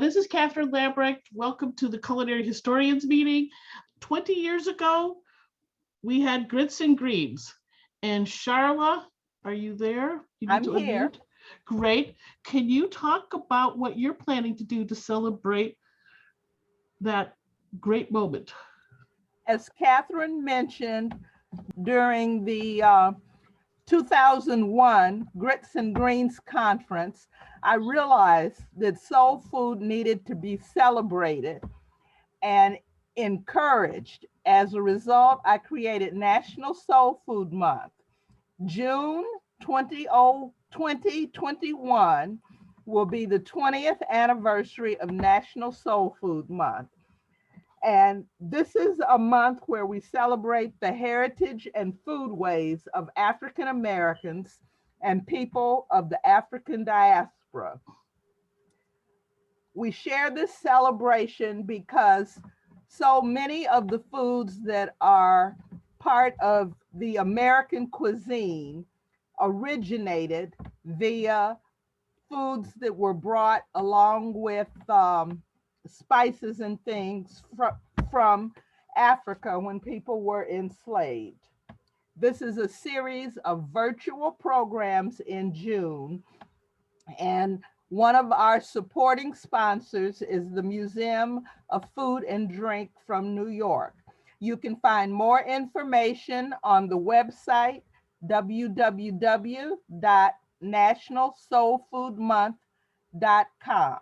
This is Catherine Lambrecht. Welcome to the Culinary Historians meeting. 20 years ago, we had grits and greens. And Charla, are you there? You need I'm to here. unmute. Great. Can you talk about what you're planning to do to celebrate that great moment? As Catherine mentioned during the 2001 Grits and Greens Conference, I realized that soul food needed to be celebrated and encouraged. As a result, I created National Soul Food Month. June 2021 will be the 20th anniversary of National Soul Food Month. And this is a month where we celebrate the heritage and foodways of African Americans and people of the African diaspora. We share this celebration because so many of the foods that are part of the American cuisine originated via foods that were brought along with spices and things from Africa when people were enslaved. This is a series of virtual programs in June, and one of our supporting sponsors is the Museum of Food and Drink from New York. You can find more information on the website www.nationalsoulfoodmonth.com.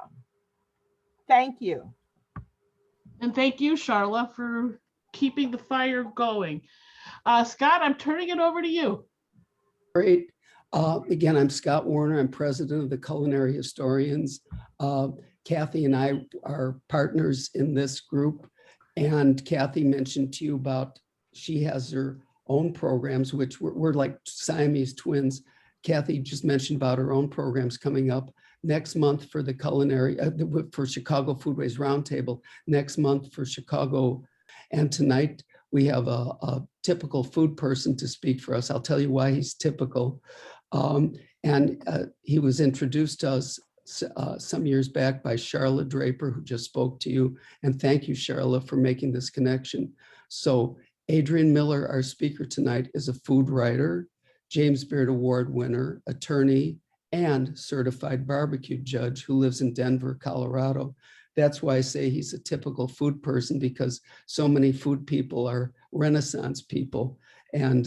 Thank you. And thank you, Charla, for keeping the fire going. Scott, I'm turning it over to you. Great. Again, I'm Scott Warner. I'm president of the Culinary Historians. Kathy and I are partners in this group. And Kathy mentioned to you about, she has her own programs, which we're like Siamese twins. Kathy just mentioned about her own programs coming up next month for the culinary, for Chicago Foodways Roundtable, next month for Chicago. And tonight we have a typical food person to speak for us. I'll tell you why he's typical. He was introduced to us some years back by Charla Draper, who just spoke to you. And thank you, Charla, for making this connection. So Adrian Miller, our speaker tonight, is a food writer, James Beard Award winner, attorney, and certified barbecue judge who lives in Denver, Colorado. That's why I say he's a typical food person, because so many food people are Renaissance people. And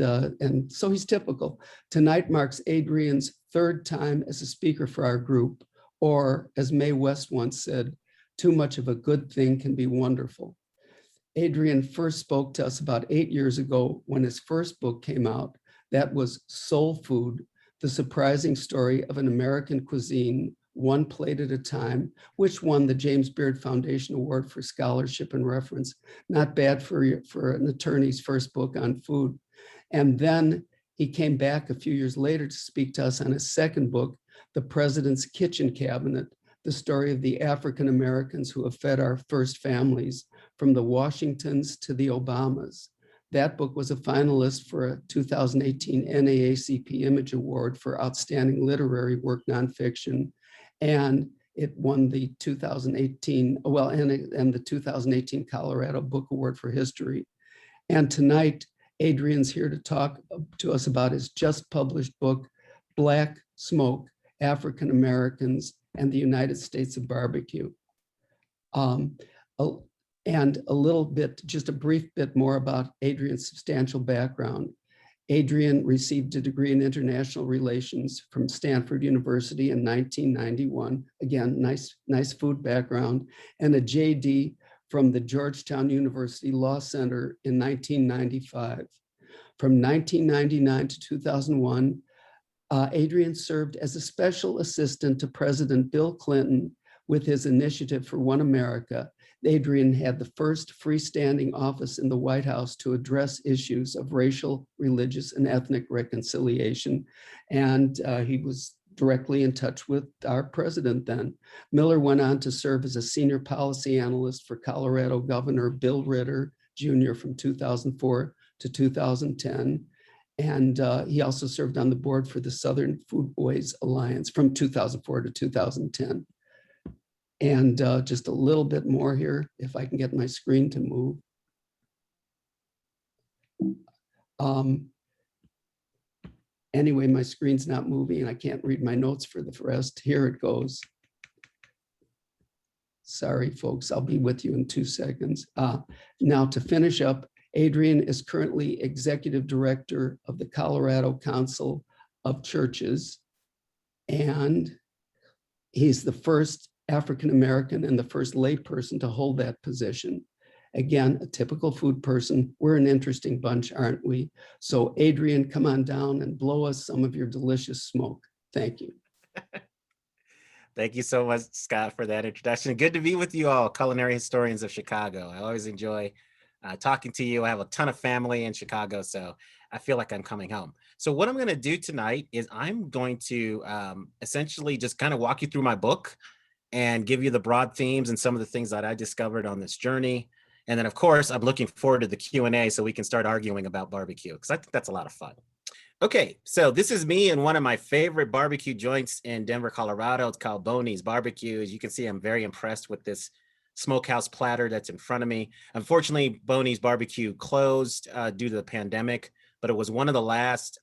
so he's typical. Tonight marks Adrian's third time as a speaker for our group, or as Mae West once said, too much of a good thing can be wonderful. Adrian first spoke to us about 8 years ago when his first book came out. That was Soul Food, the surprising story of an American cuisine, one plate at a time, which won the James Beard Foundation Award for Scholarship and Reference. Not bad for an attorney's first book on food. And then he came back a few years later to speak to us on his second book, The President's Kitchen Cabinet, the story of the African Americans who have fed our first families, from the Washingtons to the Obamas. That book was a finalist for a 2018 NAACP Image Award for Outstanding Literary Work Nonfiction. And it won the 2018, and the 2018 Colorado Book Award for History. And tonight, Adrian's here to talk to us about his just published book, Black Smoke, African Americans and the United States of Barbecue. And a little bit, just a brief bit more about Adrian's substantial background. Adrian received a degree in international relations from Stanford University in 1991. Again, nice food background, and a JD from the Georgetown University Law Center in 1995. From 1999 to 2001, Adrian served as a special assistant to President Bill Clinton with his Initiative for One America. Adrian had the first freestanding office in the White House to address issues of racial, religious, and ethnic reconciliation. And he was directly in touch with our president then. Miller went on to serve as a senior policy analyst for Colorado Governor Bill Ritter Jr. from 2004 to 2010. And he also served on the board for the Southern Foodways Alliance from 2004 to 2010. And just a little bit more here, if I can get my screen to move. Anyway, my screen's not moving and I can't read my notes for the rest. Here it goes. Sorry, folks, I'll be with you in 2 seconds. Now to finish up, Adrian is currently Executive Director of the Colorado Council of Churches. And he's the first African-American and the first lay person to hold that position. Again, a typical food person. We're an interesting bunch, aren't we? So Adrian, come on down and blow us some of your delicious smoke. Thank you. Thank you so much, Scott, for that introduction. Good to be with you all, culinary historians of Chicago. I always enjoy talking to you. I have a ton of family in Chicago, so I feel like I'm coming home. So what I'm going to do tonight is I'm going to essentially just kind of walk you through my book and give you the broad themes and some of the things that I discovered on this journey. And then, of course, I'm looking forward to the Q&A so we can start arguing about barbecue, because I think that's a lot of fun. Okay, so this is me in one of my favorite barbecue joints in Denver, Colorado. It's called Boney's Barbecue. As you can see, I'm very impressed with this smokehouse platter that's in front of me. Unfortunately, Boney's Barbecue closed due to the pandemic, but it was one of the last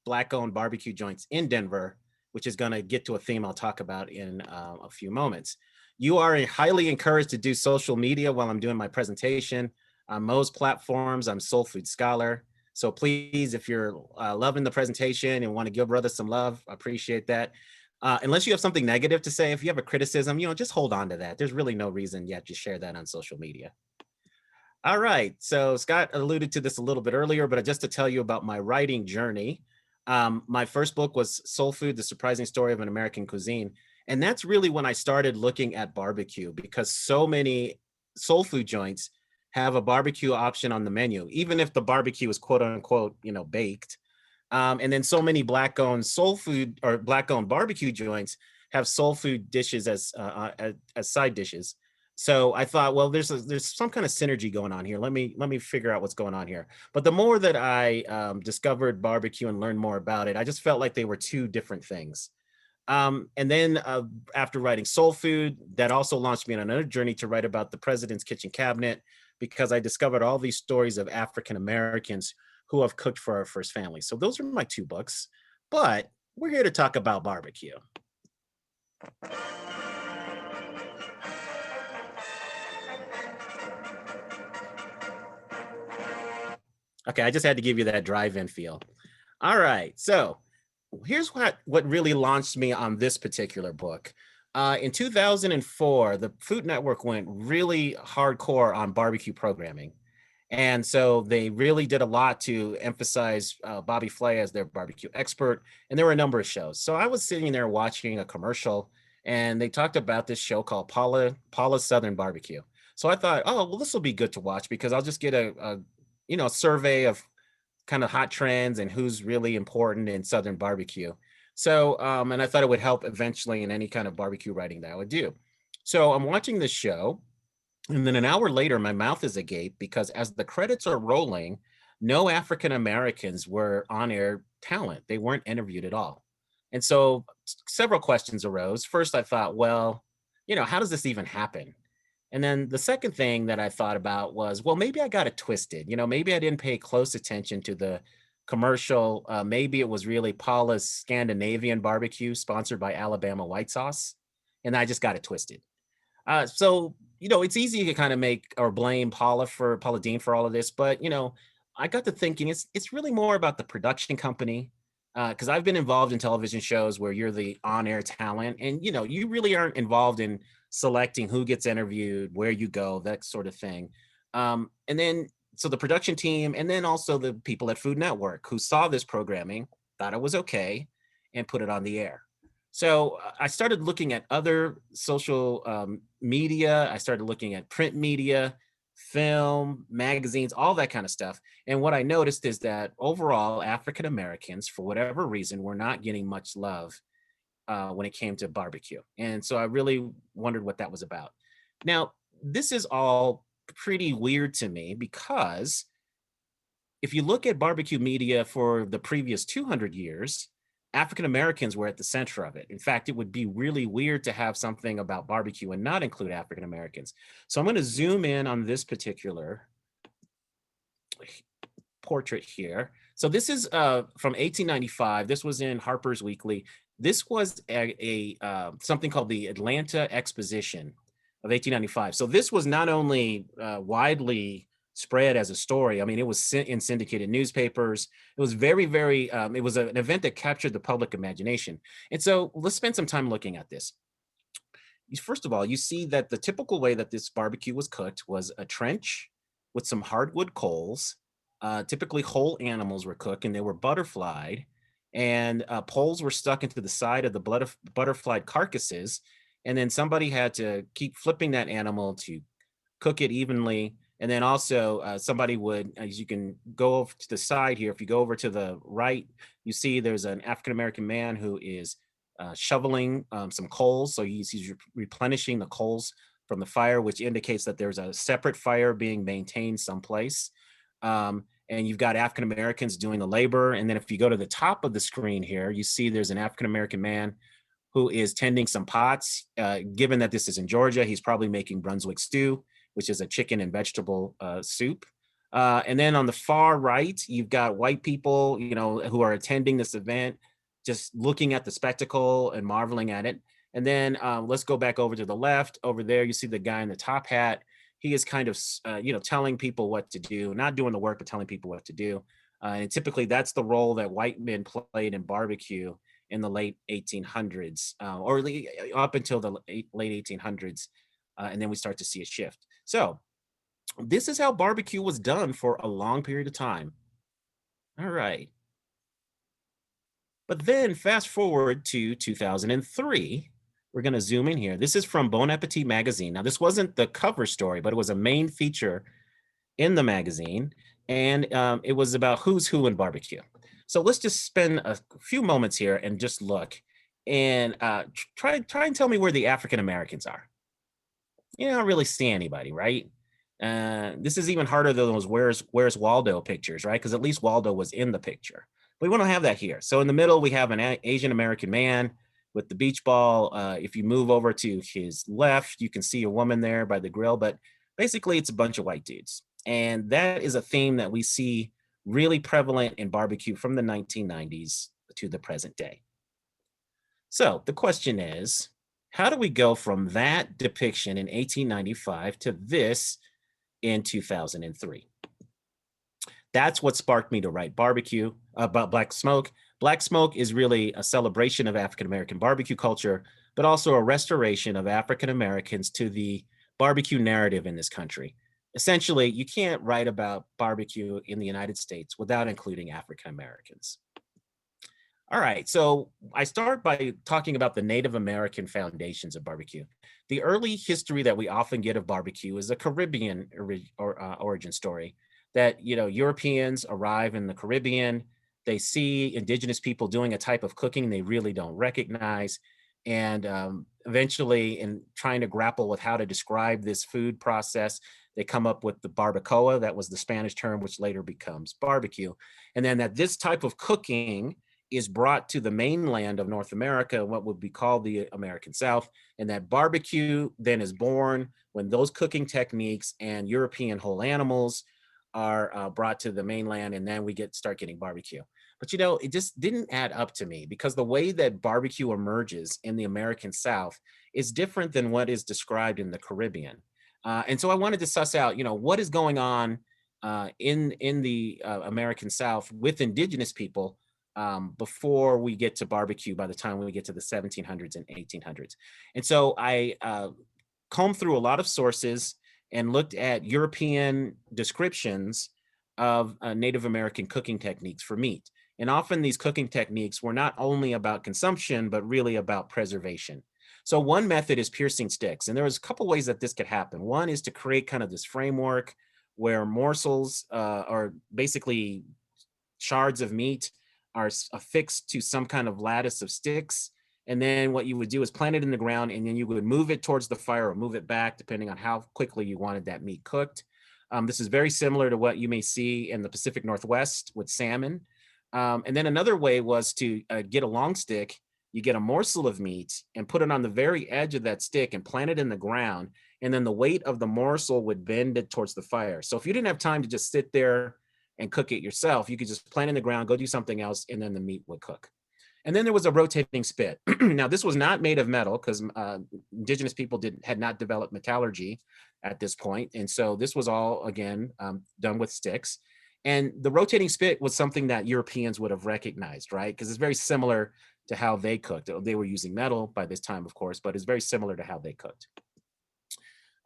Black-owned barbecue joints in Denver, which is going to get to a theme I'll talk about in a few moments. You are highly encouraged to do social media while I'm doing my presentation. On most platforms, I'm Soul Food Scholar. So please, if you're loving the presentation and want to give brother some love, I appreciate that. Unless you have something negative to say, if you have a criticism, just hold on to that. There's really no reason yet to share that on social media. All right, so Scott alluded to this a little bit earlier, but just to tell you about my writing journey, my first book was Soul Food, The Surprising Story of an American Cuisine. And that's really when I started looking at barbecue, because so many soul food joints have a barbecue option on the menu, even if the barbecue is quote unquote, baked. And then so many Black-owned soul food or Black-owned barbecue joints have soul food dishes as side dishes. So I thought, well, there's some kind of synergy going on here. Let me figure out what's going on here. But the more that I discovered barbecue and learned more about it, I just felt like they were two different things. And then after writing Soul Food, that also launched me on another journey to write about the President's Kitchen Cabinet, because I discovered all these stories of African Americans who have cooked for our first family. So those are my two books, but we're here to talk about barbecue. Okay, I just had to give you that drive-in feel. All right, so here's what really launched me on this particular book. In 2004, the Food Network went really hardcore on barbecue programming. And so they really did a lot to emphasize Bobby Flay as their barbecue expert. And there were a number of shows. So I was sitting there watching a commercial, and they talked about this show called Paula's Southern Barbecue. So I thought, oh, well, this will be good to watch, because I'll just get a survey of kind of hot trends and who's really important in Southern barbecue. So, and I thought it would help eventually in any kind of barbecue writing that I would do. So I'm watching this show, and then an hour later, my mouth is agape, because as the credits are rolling, no African Americans were on-air talent. They weren't interviewed at all. And so several questions arose. First, I thought, well, how does this even happen? And then the second thing that I thought about was, well, maybe I got it twisted. Maybe I didn't pay close attention to the commercial. Maybe it was really Paula's Scandinavian Barbecue, sponsored by Alabama White Sauce, and I just got it twisted. So it's easy to kind of make or blame Paula Dean for all of this, but I got to thinking it's really more about the production company, because I've been involved in television shows where you're the on-air talent, and you really aren't involved in selecting who gets interviewed, where you go, that sort of thing. And then so the production team, and then also the people at Food Network who saw this programming, thought it was okay, and put it on the air. So I started looking at other social media. I started looking at print media, film, magazines, all that kind of stuff. And what I noticed is that overall, African Americans, for whatever reason, were not getting much love when it came to barbecue. And so I really wondered what that was about. Now, this is all pretty weird to me, because if you look at barbecue media for the previous 200 years, African Americans were at the center of it. In fact, it would be really weird to have something about barbecue and not include African Americans. So I'm going to zoom in on this particular portrait here. So this is from 1895. This was in Harper's Weekly. This was something called the Atlanta Exposition of 1895. So this was not only widely spread as a story. I mean, it was in syndicated newspapers. It was very, very, it was an event that captured the public imagination. And so let's spend some time looking at this. First of all, you see that the typical way that this barbecue was cooked was a trench with some hardwood coals. Typically whole animals were cooked and they were butterflied, and poles were stuck into the side of the butterflied carcasses. And then somebody had to keep flipping that animal to cook it evenly. And then also somebody would, as you can go over to the side here, if you go over to the right, you see there's an African-American man who is shoveling some coals. So he's replenishing the coals from the fire, which indicates that there's a separate fire being maintained someplace. And you've got African-Americans doing the labor. And then if you go to the top of the screen here, you see there's an African-American man who is tending some pots. Given that this is in Georgia, he's probably making Brunswick stew, which is a chicken and vegetable soup. And then on the far right, you've got white people, who are attending this event, just looking at the spectacle and marveling at it. And then let's go back over to the left. Over there, you see the guy in the top hat. He is kind of, telling people what to do, not doing the work, but telling people what to do. And typically that's the role that white men played in barbecue in the late 1800s, or up until the late 1800s. And then we start to see a shift. So this is how barbecue was done for a long period of time. All right. But then fast forward to 2003. We're going to zoom in here. This is from Bon Appetit magazine. Now, this wasn't the cover story, but it was a main feature in the magazine. And it was about who's who in barbecue. So let's just spend a few moments here and just look and try and tell me where the African Americans are. You don't really see anybody, right? This is even harder than those Where's Waldo pictures, right? Because at least Waldo was in the picture. But we don't have that here. So in the middle, we have an Asian American man with the beach ball. If you move over to his left, you can see a woman there by the grill, but basically it's a bunch of white dudes. And that is a theme that we see really prevalent in barbecue from the 1990s to the present day. So the question is, how do we go from that depiction in 1895 to this in 2003? That's what sparked me to write barbecue about Black Smoke. Black Smoke is really a celebration of African-American barbecue culture, but also a restoration of African-Americans to the barbecue narrative in this country. Essentially, you can't write about barbecue in the United States without including African-Americans. All right, so I start by talking about the Native American foundations of barbecue. The early history that we often get of barbecue is a Caribbean origin story, that Europeans arrive in the Caribbean, they see indigenous people doing a type of cooking they really don't recognize, and eventually, in trying to grapple with how to describe this food process, they come up with the barbacoa. That was the Spanish term, which later becomes barbecue. And then that this type of cooking is brought to the mainland of North America, what would be called the American South, and that barbecue then is born when those cooking techniques and European whole animals are brought to the mainland, and then we start getting barbecue. But it just didn't add up to me, because the way that barbecue emerges in the American South is different than what is described in the Caribbean. And so I wanted to suss out, what is going on in the American South with indigenous people before we get to barbecue by the time we get to the 1700s and 1800s. And so I combed through a lot of sources and looked at European descriptions of Native American cooking techniques for meat. And often these cooking techniques were not only about consumption, but really about preservation. So one method is piercing sticks. And there was a couple ways that this could happen. One is to create kind of this framework where morsels are basically shards of meat are affixed to some kind of lattice of sticks. And then what you would do is plant it in the ground, and then you would move it towards the fire or move it back, depending on how quickly you wanted that meat cooked. This is very similar to what you may see in the Pacific Northwest with salmon. And then another way was to get a long stick. You get a morsel of meat and put it on the very edge of that stick and plant it in the ground. And then the weight of the morsel would bend it towards the fire. So if you didn't have time to just sit there and cook it yourself, you could just plant it in the ground, go do something else, and then the meat would cook. And then there was a rotating spit. Now, this was not made of metal because indigenous people had not developed metallurgy at this point. And so this was all, again, done with sticks. And the rotating spit was something that Europeans would have recognized, right? Because it's very similar to how they cooked. They were using metal by this time, of course, but it's very similar to how they cooked.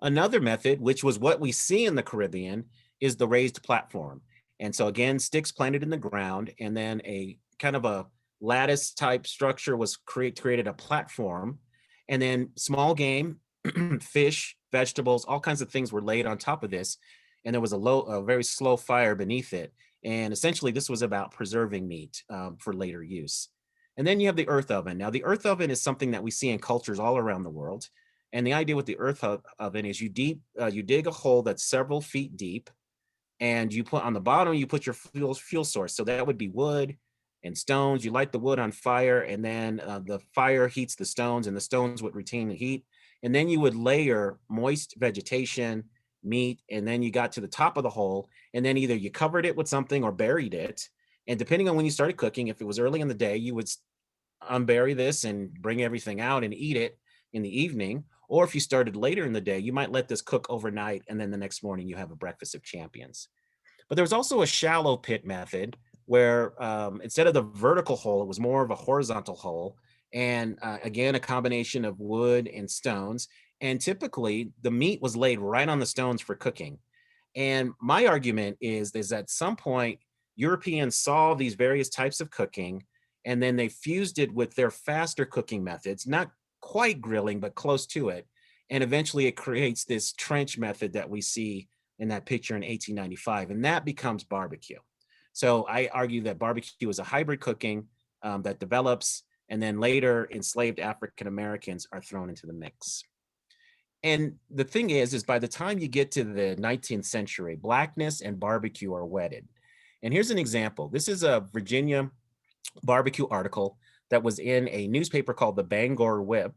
Another method, which was what we see in the Caribbean, is the raised platform. And so again, sticks planted in the ground, and then a kind of a lattice type structure was created a platform, and then small game, fish, vegetables, all kinds of things were laid on top of this. And there was a very slow fire beneath it. And essentially this was about preserving meat for later use. And then you have the earth oven. Now the earth oven is something that we see in cultures all around the world. And the idea with the earth oven is you dig a hole that's several feet deep, and you put on the bottom, you put your fuel source. So that would be wood and stones. You light the wood on fire, and then the fire heats the stones, and the stones would retain the heat. And then you would layer moist vegetation, meat, and then you got to the top of the hole, and then either you covered it with something or buried it. And depending on when you started cooking, if it was early in the day, you would unbury this and bring everything out and eat it in the evening. Or if you started later in the day, you might let this cook overnight, and then the next morning you have a breakfast of champions. But there was also a shallow pit method where instead of the vertical hole, it was more of a horizontal hole. And again, a combination of wood and stones. And typically the meat was laid right on the stones for cooking. And my argument is at some point, Europeans saw these various types of cooking, and then they fused it with their faster cooking methods, not quite grilling, but close to it. And eventually it creates this trench method that we see in that picture in 1895, and that becomes barbecue. So I argue that barbecue is a hybrid cooking that develops, and then later enslaved African Americans are thrown into the mix. And the thing is by the time you get to the 19th century, Blackness and barbecue are wedded. And here's an example. This is a Virginia barbecue article that was in a newspaper called the Bangor Whip,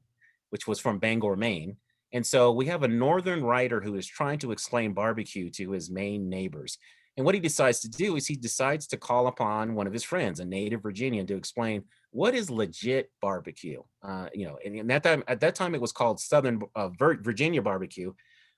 which was from Bangor, Maine. And so we have a northern writer who is trying to explain barbecue to his Maine neighbors. And what he decides to do is he decides to call upon one of his friends, a native Virginian, to explain what is legit barbecue. And at that time it was called Southern Virginia barbecue.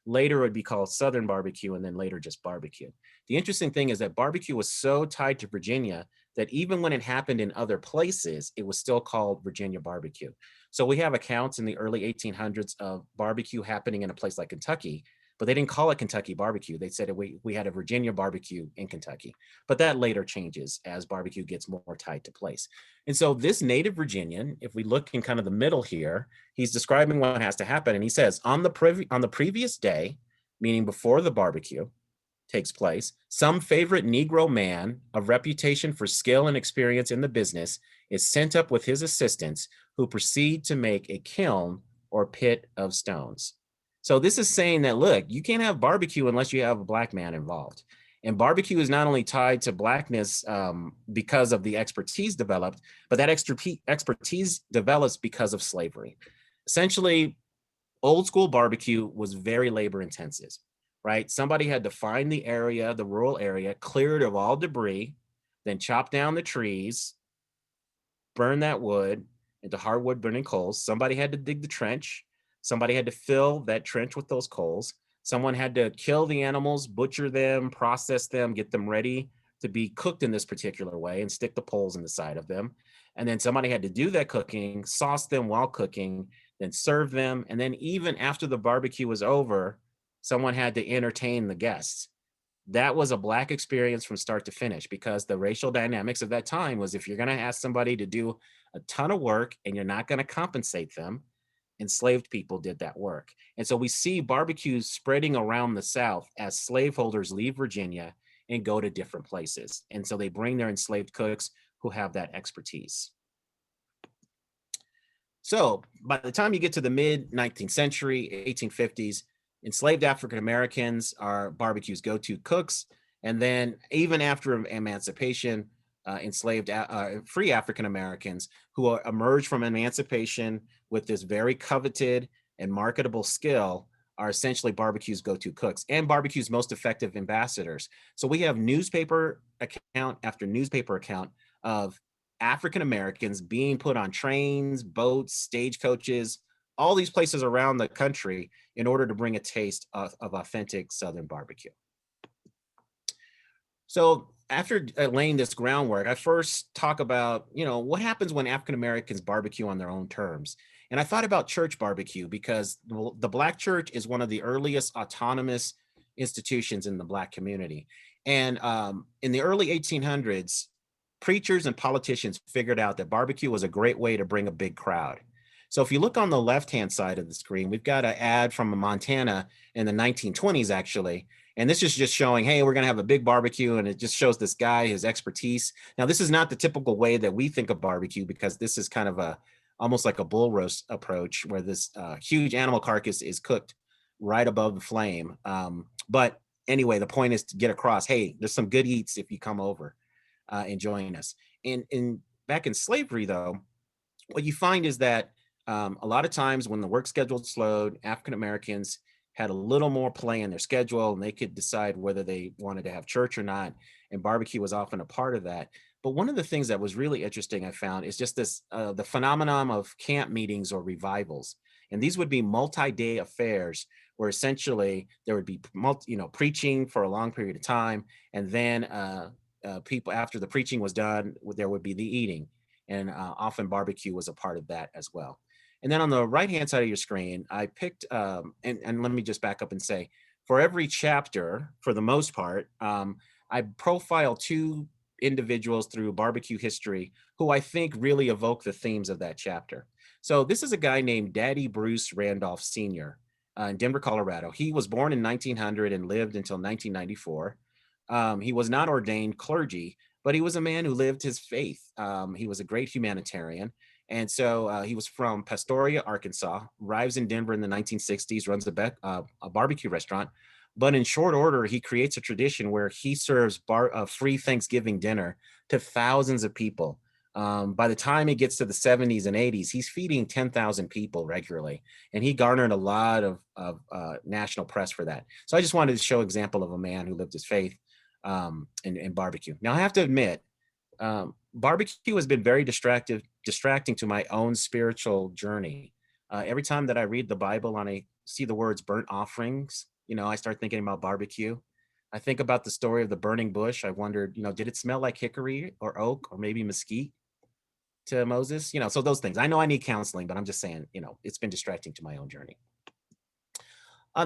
Later it would be called Southern barbecue, and then later just barbecue. The interesting thing is that barbecue was so tied to Virginia that even when it happened in other places, it was still called Virginia barbecue. So we have accounts in the early 1800s of barbecue happening in a place like Kentucky, but they didn't call it Kentucky barbecue. They said we had a Virginia barbecue in Kentucky, but that later changes as barbecue gets more tied to place. And so this native Virginian, if we look in kind of the middle here, he's describing what has to happen. And he says, on the previous day, meaning before the barbecue takes place, some favorite Negro man of reputation for skill and experience in the business is sent up with his assistants, who proceed to make a kiln or pit of stones. So this is saying that, look, you can't have barbecue unless you have a black man involved. And barbecue is not only tied to Blackness because of the expertise developed, but that expertise develops because of slavery. Essentially, old school barbecue was very labor intensive, right? Somebody had to find the area, the rural area, clear it of all debris, then chop down the trees, burn that wood into hardwood burning coals. Somebody had to dig the trench. Somebody had to fill that trench with those coals. Someone had to kill the animals, butcher them, process them, get them ready to be cooked in this particular way, and stick the poles in the side of them. And then somebody had to do that cooking, sauce them while cooking, then serve them. And then even after the barbecue was over, someone had to entertain the guests. That was a Black experience from start to finish, because the racial dynamics of that time was, if you're going to ask somebody to do a ton of work and you're not going to compensate them, enslaved people did that work. And so we see barbecues spreading around the South as slaveholders leave Virginia and go to different places. And so they bring their enslaved cooks who have that expertise. So by the time you get to the mid 19th century, 1850s, enslaved African Americans are barbecue's go-to cooks. And then even after emancipation, enslaved, free African Americans who emerged from emancipation with this very coveted and marketable skill are essentially barbecue's go-to cooks and barbecue's most effective ambassadors. So we have newspaper account after newspaper account of African Americans being put on trains, boats, stagecoaches, all these places around the country in order to bring a taste of authentic Southern barbecue. So after laying this groundwork, I first talk about, what happens when African Americans barbecue on their own terms. And I thought about church barbecue because the Black church is one of the earliest autonomous institutions in the Black community. And in the early 1800s, preachers and politicians figured out that barbecue was a great way to bring a big crowd. So if you look on the left-hand side of the screen, we've got an ad from Montana in the 1920s, actually. And this is just showing, hey, we're going to have a big barbecue. And it just shows this guy, his expertise. Now, this is not the typical way that we think of barbecue, because this is kind of almost like a bull roast approach where this huge animal carcass is cooked right above the flame. But anyway, the point is to get across, hey, there's some good eats if you come over and join us. And back in slavery, though, what you find is that a lot of times when the work schedule slowed, African Americans had a little more play in their schedule and they could decide whether they wanted to have church or not. And barbecue was often a part of that. But one of the things that was really interesting, I found, is just this, the phenomenon of camp meetings or revivals. And these would be multi-day affairs where essentially there would be, preaching for a long period of time. And then people, after the preaching was done, there would be the eating. And often barbecue was a part of that as well. And then on the right-hand side of your screen, I picked, and let me just back up and say, for every chapter, for the most part, I profile two individuals through barbecue history who I think really evoke the themes of that chapter. So this is a guy named Daddy Bruce Randolph Sr. In Denver, Colorado. He was born in 1900 and lived until 1994. He was not ordained clergy, but he was a man who lived his faith. He was a great humanitarian. And so he was from Pastoria, Arkansas, arrives in Denver in the 1960s, runs a barbecue restaurant. But in short order, he creates a tradition where he serves free Thanksgiving dinner to thousands of people. By the time he gets to the 70s and 80s, he's feeding 10,000 people regularly. And he garnered a lot of national press for that. So I just wanted to show an example of a man who lived his faith in barbecue. Now, I have to admit, barbecue has been very distracting to my own spiritual journey. Every time that I read the Bible and I see the words burnt offerings, I start thinking about barbecue. I think about the story of the burning bush. I wondered, did it smell like hickory or oak or maybe mesquite to Moses? So those things. I know I need counseling, but I'm just saying, it's been distracting to my own journey.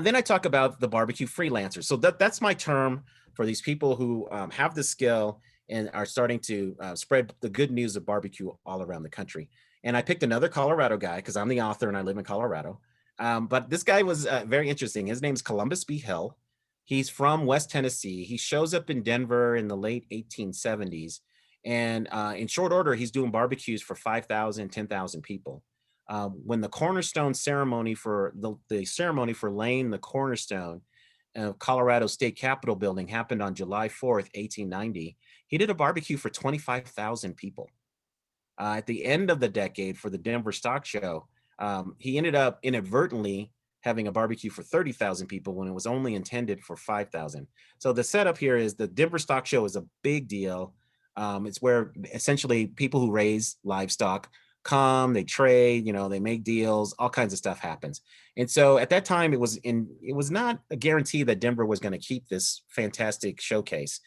Then I talk about the barbecue freelancers. So that's my term for these people who have the skill and are starting to spread the good news of barbecue all around the country. And I picked another Colorado guy because I'm the author and I live in Colorado. But this guy was very interesting. His name's Columbus B. Hill. He's from West Tennessee. He shows up in Denver in the late 1870s. And in short order, he's doing barbecues for 5,000, 10,000 people. When the cornerstone ceremony for the ceremony for laying the cornerstone of Colorado State Capitol building happened on July 4th, 1890, he did a barbecue for 25,000 people. At the end of the decade for the Denver Stock Show, he ended up inadvertently having a barbecue for 30,000 people when it was only intended for 5,000. So the setup here is the Denver Stock Show is a big deal. It's where essentially people who raise livestock come, they trade, they make deals, all kinds of stuff happens. And so at that time, it was not a guarantee that Denver was going to keep this fantastic showcase.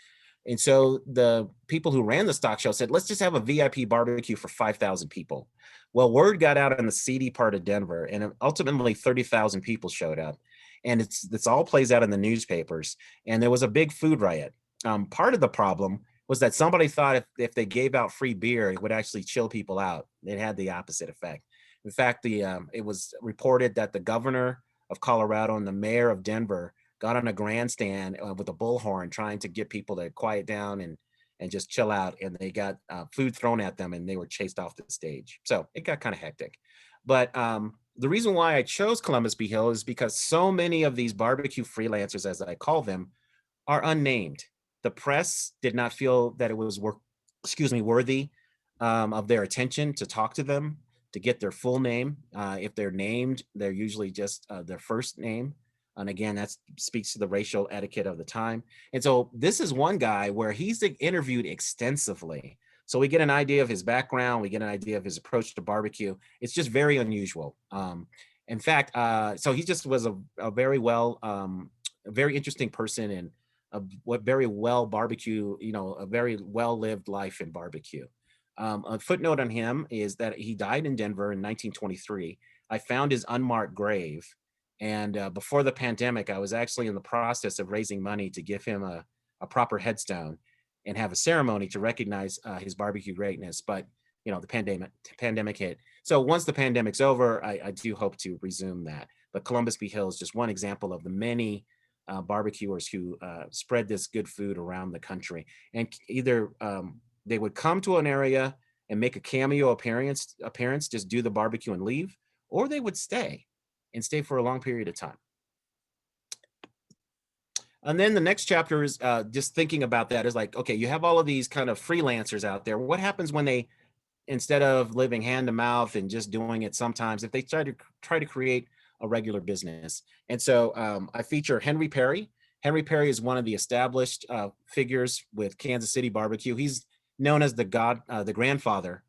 And so the people who ran the stock show said, let's just have a VIP barbecue for 5,000 people. Well, word got out in the seedy part of Denver, and ultimately 30,000 people showed up. And this all plays out in the newspapers. And there was a big food riot. Part of the problem was that somebody thought if they gave out free beer, it would actually chill people out. It had the opposite effect. In fact, it was reported that the governor of Colorado and the mayor of Denver got on a grandstand with a bullhorn trying to get people to quiet down and just chill out. And they got food thrown at them and they were chased off the stage. So it got kind of hectic. But the reason why I chose Columbus B. Hill is because so many of these barbecue freelancers, as I call them, are unnamed. The press did not feel that it was excuse me, worthy of their attention, to talk to them, to get their full name. If they're named, they're usually just their first name. And again, that speaks to the racial etiquette of the time. And so this is one guy where he's interviewed extensively. So we get an idea of his background, we get an idea of his approach to barbecue. It's just very unusual. In fact, so he just was a very well, a very interesting person, and a very well barbecue, you know, a very well lived life in barbecue. A footnote on him is that he died in Denver in 1923. I found his unmarked grave. And before the pandemic, I was actually in the process of raising money to give him a proper headstone and have a ceremony to recognize his barbecue greatness. But, you know, the pandemic hit. So once the pandemic's over, I do hope to resume that. But Columbus Bee Hill is just one example of the many barbecuers who spread this good food around the country. And either they would come to an area and make a cameo appearance, just do the barbecue and leave, or they would stay for a long period of time. And then the next chapter is just thinking about that is like, okay, you have all of these kind of freelancers out there. What happens when they, instead of living hand to mouth and just doing it sometimes, if they try to create a regular business? And so I feature Henry Perry. Henry Perry is one of the established figures with Kansas City barbecue. He's known as the godfather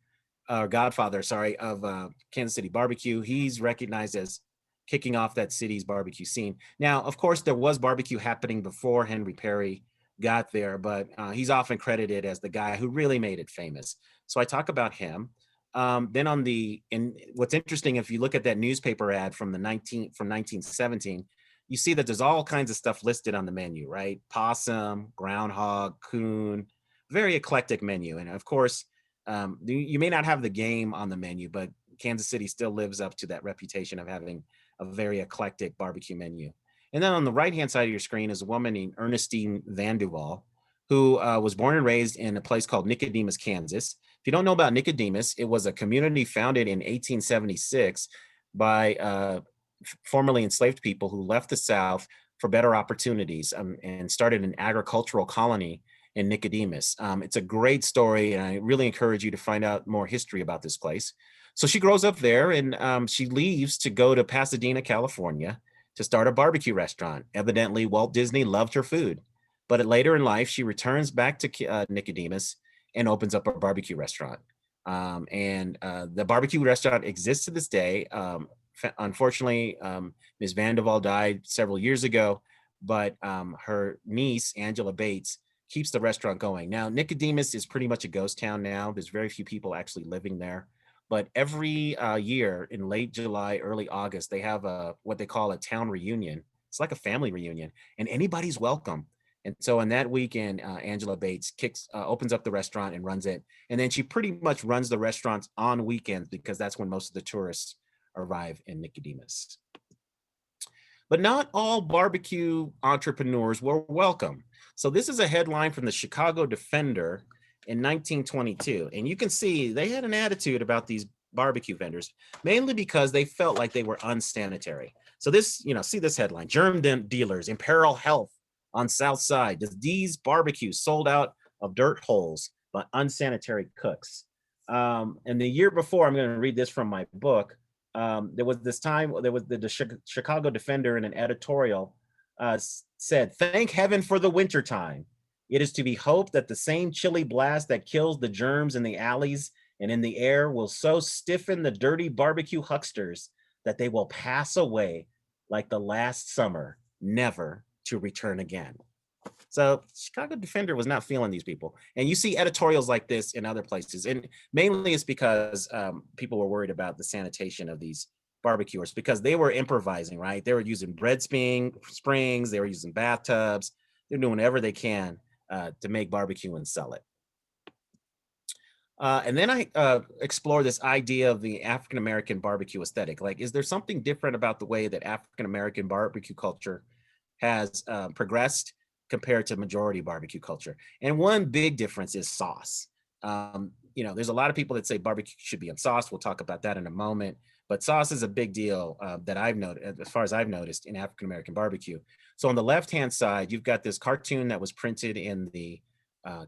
of Kansas City barbecue. He's recognized as kicking off that city's barbecue scene. Now, of course, there was barbecue happening before Henry Perry got there, but he's often credited as the guy who really made it famous. So I talk about him. Then and what's interesting, if you look at that newspaper ad from 1917, you see that there's all kinds of stuff listed on the menu, right? Possum, groundhog, coon, very eclectic menu. And of course, you may not have the game on the menu, but Kansas City still lives up to that reputation of having a very eclectic barbecue menu. And then on the right-hand side of your screen is a woman named Ernestine Van Duval, who was born and raised in a place called Nicodemus, Kansas. If you don't know about Nicodemus, it was a community founded in 1876 by formerly enslaved people who left the South for better opportunities and started an agricultural colony in Nicodemus. It's a great story, and I really encourage you to find out more history about this place. So she grows up there, and she leaves to go to Pasadena, California, to start a barbecue restaurant. Evidently, Walt Disney loved her food. But later in life, she returns back to Nicodemus and opens up a barbecue restaurant. The barbecue restaurant exists to this day. Unfortunately, Ms. Vanderval died several years ago, but her niece, Angela Bates, keeps the restaurant going. Now, Nicodemus is pretty much a ghost town now. There's very few people actually living there. But every year in late July, early August, they have what they call a town reunion. It's like a family reunion, and anybody's welcome. And so on that weekend, Angela Bates opens up the restaurant and runs it. And then she pretty much runs the restaurants on weekends because that's when most of the tourists arrive in Nicodemus. But not all barbecue entrepreneurs were welcome. So this is a headline from the Chicago Defender in 1922. And you can see they had an attitude about these barbecue vendors, mainly because they felt like they were unsanitary. So this, see this headline: germ dealers imperil health on South Side. These barbecues sold out of dirt holes by unsanitary cooks. And the year before, I'm going to read this from my book. There was the Chicago Defender in an editorial said, "Thank heaven for the winter time. It is to be hoped that the same chilly blast that kills the germs in the alleys and in the air will so stiffen the dirty barbecue hucksters that they will pass away like the last summer, never to return again." So Chicago Defender was not feeling these people. And you see editorials like this in other places. And mainly it's because people were worried about the sanitation of these barbecuers because they were improvising, right? They were using bread springs, they were using bathtubs. They're doing whatever they can to make barbecue and sell it. And then I explore this idea of the African-American barbecue aesthetic. Like, is there something different about the way that African-American barbecue culture has progressed compared to majority barbecue culture? And one big difference is sauce. There's a lot of people that say barbecue should be unsauced. We'll talk about that in a moment. But sauce is a big deal that I've noticed, as far as I've noticed, in African-American barbecue. So on the left-hand side, you've got this cartoon that was printed in the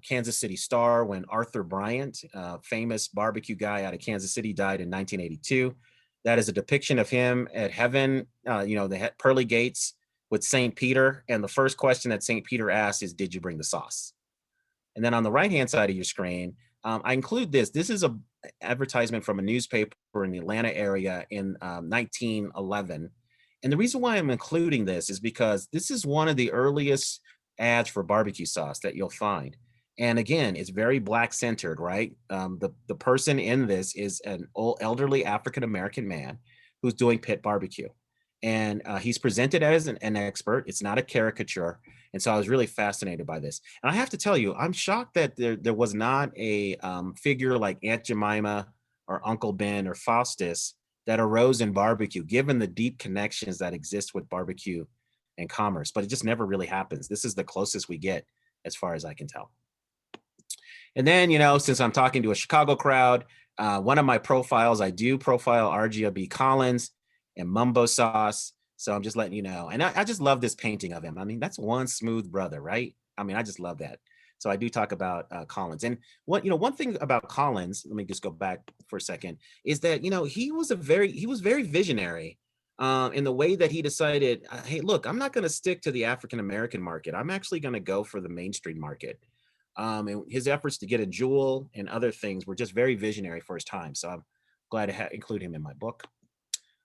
Kansas City Star when Arthur Bryant, famous barbecue guy out of Kansas City, died in 1982. That is a depiction of him at heaven, the pearly gates with St. Peter. And the first question that St. Peter asked is, did you bring the sauce? And then on the right-hand side of your screen, I include this. This is a advertisement from a newspaper in the Atlanta area in 1911. And the reason why I'm including this is because this is one of the earliest ads for barbecue sauce that you'll find. And again, it's very Black centered, right? The person in this is an old elderly African-American man who's doing pit barbecue. And he's presented as an expert. It's not a caricature. And so I was really fascinated by this. And I have to tell you, I'm shocked that there was not a figure like Aunt Jemima or Uncle Ben or Faustus that arose in barbecue, given the deep connections that exist with barbecue and commerce. But it just never really happens. This is the closest we get as far as I can tell. And then, since I'm talking to a Chicago crowd, one of my profiles, I do profile Argia B. Collins and Mumbo Sauce. So I'm just letting you know. And I just love this painting of him. I mean, that's one smooth brother, right? I mean, I just love that. So I do talk about Collins. And one thing about Collins, let me just go back for a second, is that, he was very visionary in the way that he decided, hey, look, I'm not going to stick to the African-American market. I'm actually going to go for the mainstream market. And his efforts to get a jewel and other things were just very visionary for his time. So I'm glad to include him in my book.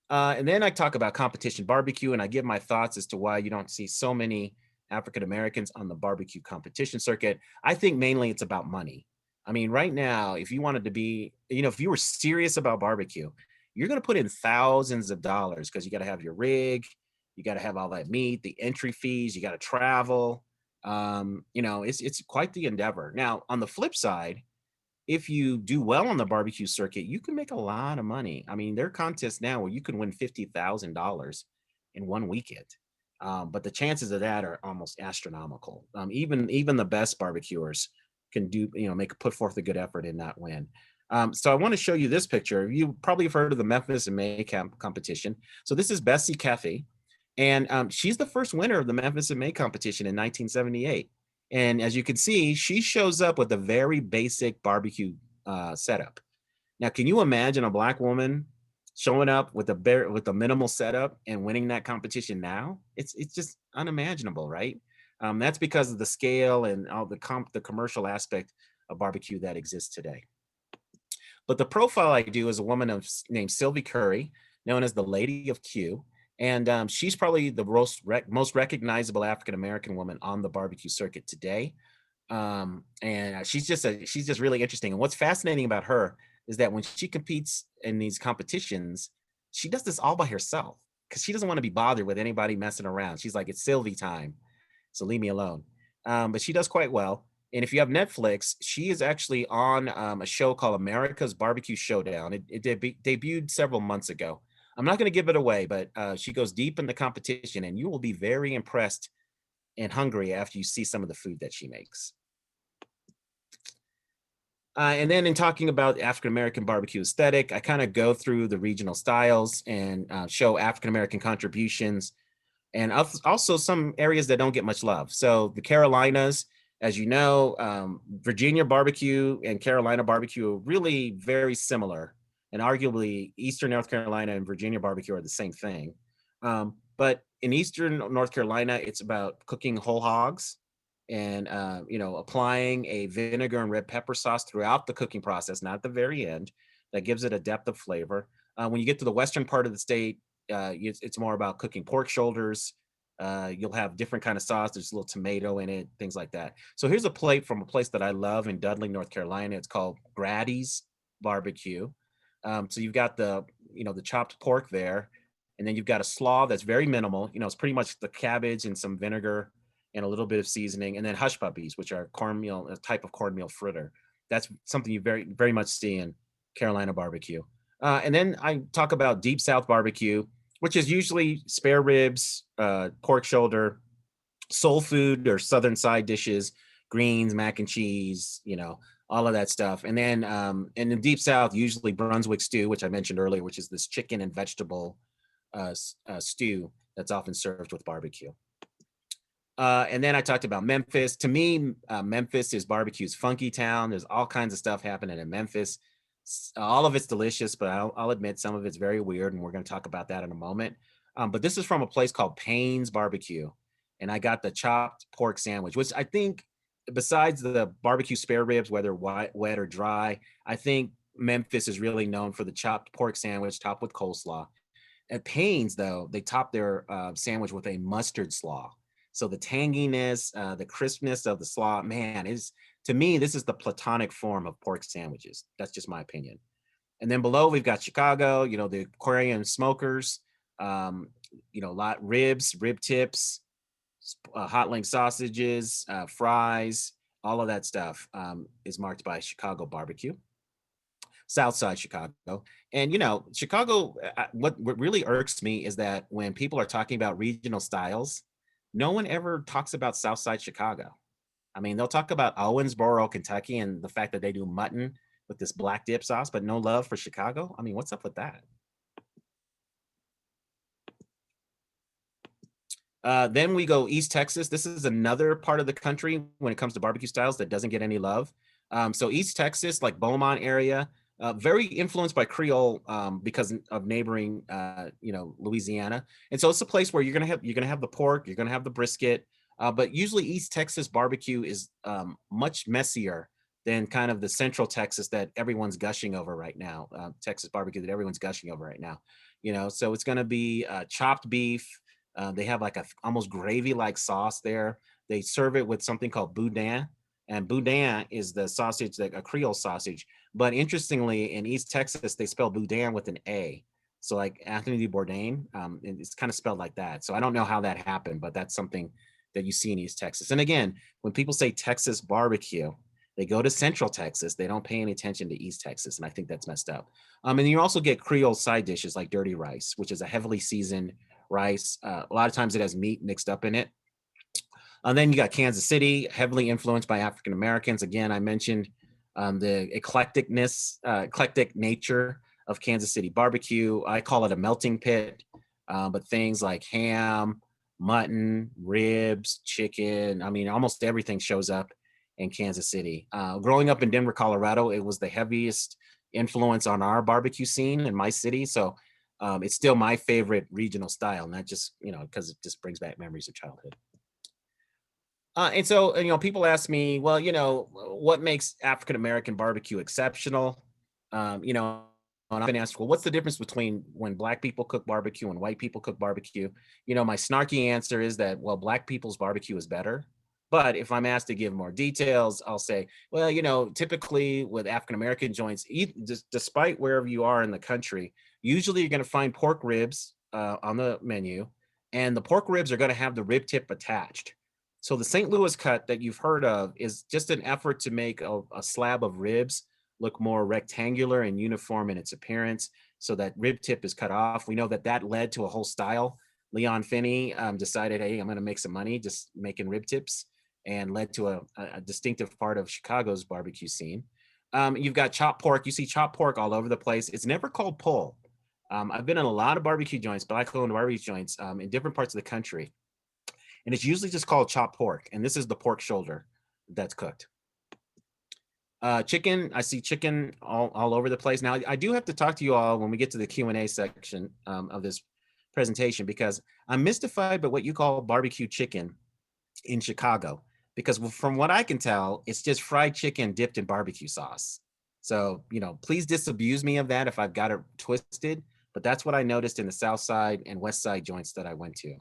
And then I talk about competition barbecue, and I give my thoughts as to why you don't see so many African Americans on the barbecue competition circuit. I think mainly it's about money. I mean, right now, if you wanted to be, if you were serious about barbecue, you're going to put in thousands of dollars because you got to have your rig, you got to have all that meat, the entry fees, you got to travel. It's quite the endeavor. Now, on the flip side, if you do well on the barbecue circuit, you can make a lot of money. I mean, there are contests now where you can win $50,000 in one weekend. But the chances of that are almost astronomical. Even the best barbecuers can put forth a good effort and not win. So I want to show you this picture. You probably have heard of the Memphis in May competition. So this is Bessie Keffey. And she's the first winner of the Memphis in May competition in 1978. And as you can see, she shows up with a very basic barbecue setup. Now, can you imagine a Black woman showing up with a minimal setup and winning that competition now? It's just unimaginable, right? That's because of the scale and all the commercial aspect of barbecue that exists today. But the profile I do is a woman named Sylvie Curry, known as the Lady of Q. And she's probably the most recognizable African-American woman on the barbecue circuit today. And she's just really interesting. And what's fascinating about her is that when she competes in these competitions, she does this all by herself because she doesn't want to be bothered with anybody messing around. She's like, it's Sylvie time, so leave me alone. But she does quite well. And if you have Netflix, she is actually on a show called America's Barbecue Showdown. It debuted several months ago. I'm not going to give it away, but she goes deep in the competition, and you will be very impressed and hungry after you see some of the food that she makes. And then in talking about African-American barbecue aesthetic, I kind of go through the regional styles and show African-American contributions, and also some areas that don't get much love. So the Carolinas, as you know, Virginia barbecue and Carolina barbecue are really very similar. And arguably, Eastern North Carolina and Virginia barbecue are the same thing. But in Eastern North Carolina, it's about cooking whole hogs and, applying a vinegar and red pepper sauce throughout the cooking process, not at the very end. That gives it a depth of flavor. When you get to the western part of the state, it's more about cooking pork shoulders. You'll have different kind of sauce. There's a little tomato in it, things like that. So here's a plate from a place that I love in Dudley, North Carolina. It's called Grati's Barbecue. So you've got the chopped pork there, and then you've got a slaw that's very minimal. It's pretty much the cabbage and some vinegar and a little bit of seasoning, and then hush puppies, which are cornmeal, a type of cornmeal fritter. That's something you very, very much see in Carolina barbecue. And then I talk about Deep South barbecue, which is usually spare ribs, pork shoulder, soul food or Southern side dishes, greens, mac and cheese, all of that stuff. And then in the Deep South, usually Brunswick stew, which I mentioned earlier, which is this chicken and vegetable stew that's often served with barbecue. And then I talked about Memphis. To me, Memphis is barbecue's funky town. There's all kinds of stuff happening in Memphis. All of it's delicious, but I'll admit some of it's very weird, and we're going to talk about that in a moment. But this is from a place called Payne's Barbecue, and I got the chopped pork sandwich, which I think, besides the barbecue spare ribs, whether wet or dry, I think Memphis is really known for the chopped pork sandwich topped with coleslaw. At Payne's, though, they top their sandwich with a mustard slaw. So the tanginess, the crispness of the slaw, man, is, to me, this is the platonic form of pork sandwiches. That's just my opinion. And then below, we've got Chicago, the Aquarium Smokers, lot ribs, rib tips, hot link sausages, fries, all of that stuff is marked by Chicago barbecue. Southside Chicago. And Chicago, what really irks me is that when people are talking about regional styles, no one ever talks about Southside Chicago. I mean, they'll talk about Owensboro, Kentucky, and the fact that they do mutton with this black dip sauce, but no love for Chicago. I mean, what's up with that? Then we go East Texas. This is another part of the country when it comes to barbecue styles that doesn't get any love. So East Texas, like Beaumont area, very influenced by Creole because of neighboring, Louisiana. And so it's a place where you're gonna have the pork, you're gonna have the brisket, but usually East Texas barbecue is much messier than kind of the Central Texas that everyone's gushing over right now. Texas barbecue that everyone's gushing over right now. So it's gonna be chopped beef. They have like a almost gravy-like sauce there. They serve it with something called boudin. And boudin is the sausage, like a Creole sausage. But interestingly, in East Texas, they spell boudin with an A. So like Anthony Bourdain, it's kind of spelled like that. So I don't know how that happened, but that's something that you see in East Texas. And again, when people say Texas barbecue, they go to Central Texas. They don't pay any attention to East Texas. And I think that's messed up. And you also get Creole side dishes like dirty rice, which is a heavily seasoned rice. A lot of times it has meat mixed up in it. And then you got Kansas City, heavily influenced by African Americans. Again, I mentioned the eclectic nature of Kansas City barbecue. I call it a melting pit, but things like ham, mutton, ribs, chicken, I mean, almost everything shows up in Kansas City. Growing up in Denver, Colorado, it was the heaviest influence on our barbecue scene in my city. So it's still my favorite regional style, not just, because it just brings back memories of childhood. And so, people ask me, well, what makes African-American barbecue exceptional? And I've been asked, well, what's the difference between when Black people cook barbecue and white people cook barbecue? My snarky answer is that, well, Black people's barbecue is better. But if I'm asked to give more details, I'll say, well, typically with African-American joints, despite wherever you are in the country, usually you're going to find pork ribs on the menu, and the pork ribs are going to have the rib tip attached. So the St. Louis cut that you've heard of is just an effort to make a slab of ribs look more rectangular and uniform in its appearance, so that rib tip is cut off. We know that led to a whole style. Leon Finney decided, hey, I'm going to make some money just making rib tips, and led to a distinctive part of Chicago's barbecue scene. You've got chopped pork. You see chopped pork all over the place. It's never called pull. I've been in a lot of barbecue joints, Black-owned barbecue joints in different parts of the country. And it's usually just called chopped pork. And this is the pork shoulder that's cooked. Chicken, I see chicken all over the place. Now, I do have to talk to you all when we get to the Q&A section of this presentation, because I'm mystified by what you call barbecue chicken in Chicago. Because from what I can tell, it's just fried chicken dipped in barbecue sauce. So, please disabuse me of that if I've got it twisted. But that's what I noticed in the South Side and West Side joints that I went to.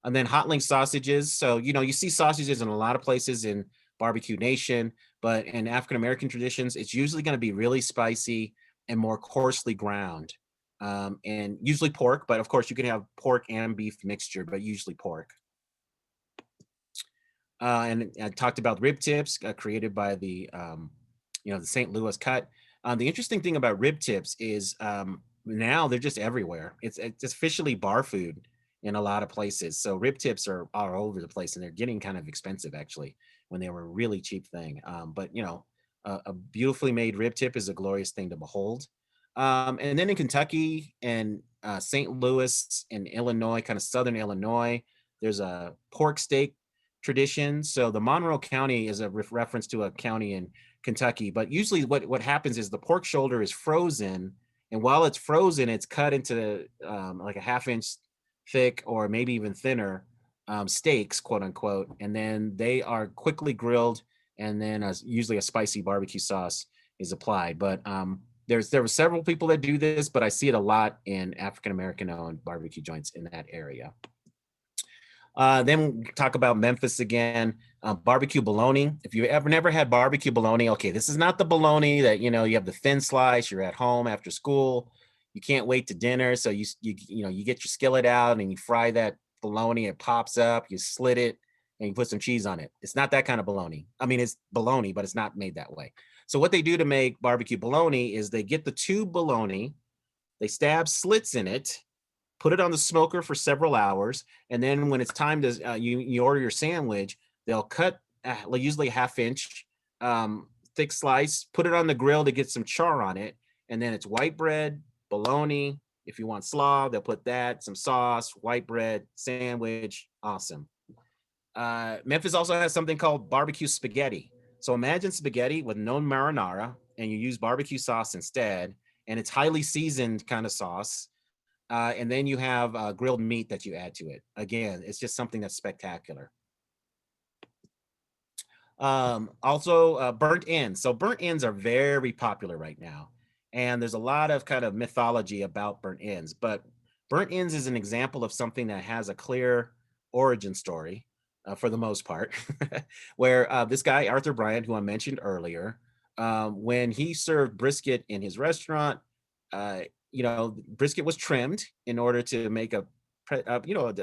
And then hot link sausages. So, you see sausages in a lot of places in Barbecue Nation, but in African-American traditions, it's usually going to be really spicy and more coarsely ground. And usually pork, but of course you can have pork and beef mixture, but usually pork. And I talked about rib tips created by the St. Louis cut. The interesting thing about rib tips is now they're just everywhere. It's officially bar food in a lot of places. So rib tips are all over the place, and they're getting kind of expensive actually when they were a really cheap thing. But a beautifully made rib tip is a glorious thing to behold. And then in Kentucky and St. Louis and Illinois, kind of Southern Illinois, there's a pork steak tradition. So the Monroe County is a reference to a county in Kentucky, but usually what happens is the pork shoulder is frozen, and while it's frozen, it's cut into like a 1/2 inch thick or maybe even thinner steaks, quote unquote, and then they are quickly grilled, and then usually a spicy barbecue sauce is applied. But there were several people that do this, but I see it a lot in African American owned barbecue joints in that area. Then we talk about Memphis again, barbecue bologna. If you ever never had barbecue bologna, okay, this is not the bologna that, you know, you have the thin slice, you're at home after school, you can't wait to dinner. So you get your skillet out and you fry that bologna, it pops up, you slit it and you put some cheese on it. It's not that kind of bologna. I mean, it's bologna, but it's not made that way. So what they do to make barbecue bologna is they get the tube bologna, they stab slits in it, put it on the smoker for several hours, and then when it's time to you order your sandwich, they'll cut usually a 1/2 inch thick slice, put it on the grill to get some char on it, and then it's white bread, bologna. If you want slaw, they'll put that, some sauce, white bread, sandwich, awesome. Memphis also has something called barbecue spaghetti. So imagine spaghetti with no marinara, and you use barbecue sauce instead, and it's highly seasoned kind of sauce. And then you have grilled meat that you add to it. Again, it's just something that's spectacular. Also, burnt ends. So burnt ends are very popular right now. And there's a lot of kind of mythology about burnt ends. But burnt ends is an example of something that has a clear origin story for the most part, where this guy, Arthur Bryant, who I mentioned earlier, when he served brisket in his restaurant, brisket was trimmed in order to make a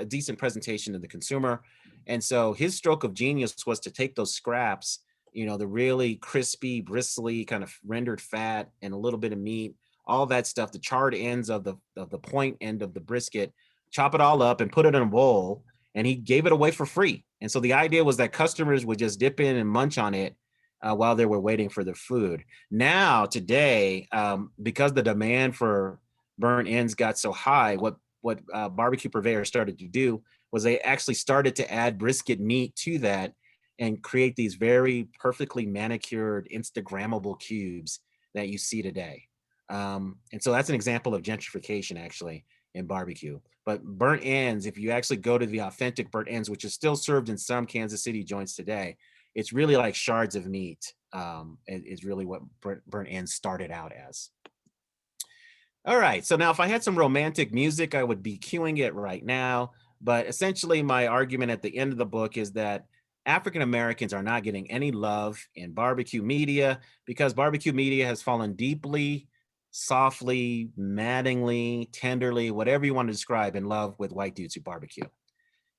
decent presentation to the consumer. And so his stroke of genius was to take those scraps, the really crispy, bristly kind of rendered fat and a little bit of meat, all that stuff, the charred ends of the point end of the brisket, chop it all up and put it in a bowl. And he gave it away for free. And so the idea was that customers would just dip in and munch on it while they were waiting for their food. Now, today, because the demand for burnt ends got so high, what barbecue purveyors started to do was they actually started to add brisket meat to that and create these very perfectly manicured, Instagrammable cubes that you see today. And so that's an example of gentrification, actually, in barbecue. But burnt ends, if you actually go to the authentic burnt ends, which is still served in some Kansas City joints today, it's really like shards of meat. Is really what burnt ends started out as. All right, so now if I had some romantic music, I would be cueing it right now. But essentially my argument at the end of the book is that African Americans are not getting any love in barbecue media because barbecue media has fallen deeply, softly, maddeningly, tenderly, whatever you want to describe, in love with white dudes who barbecue.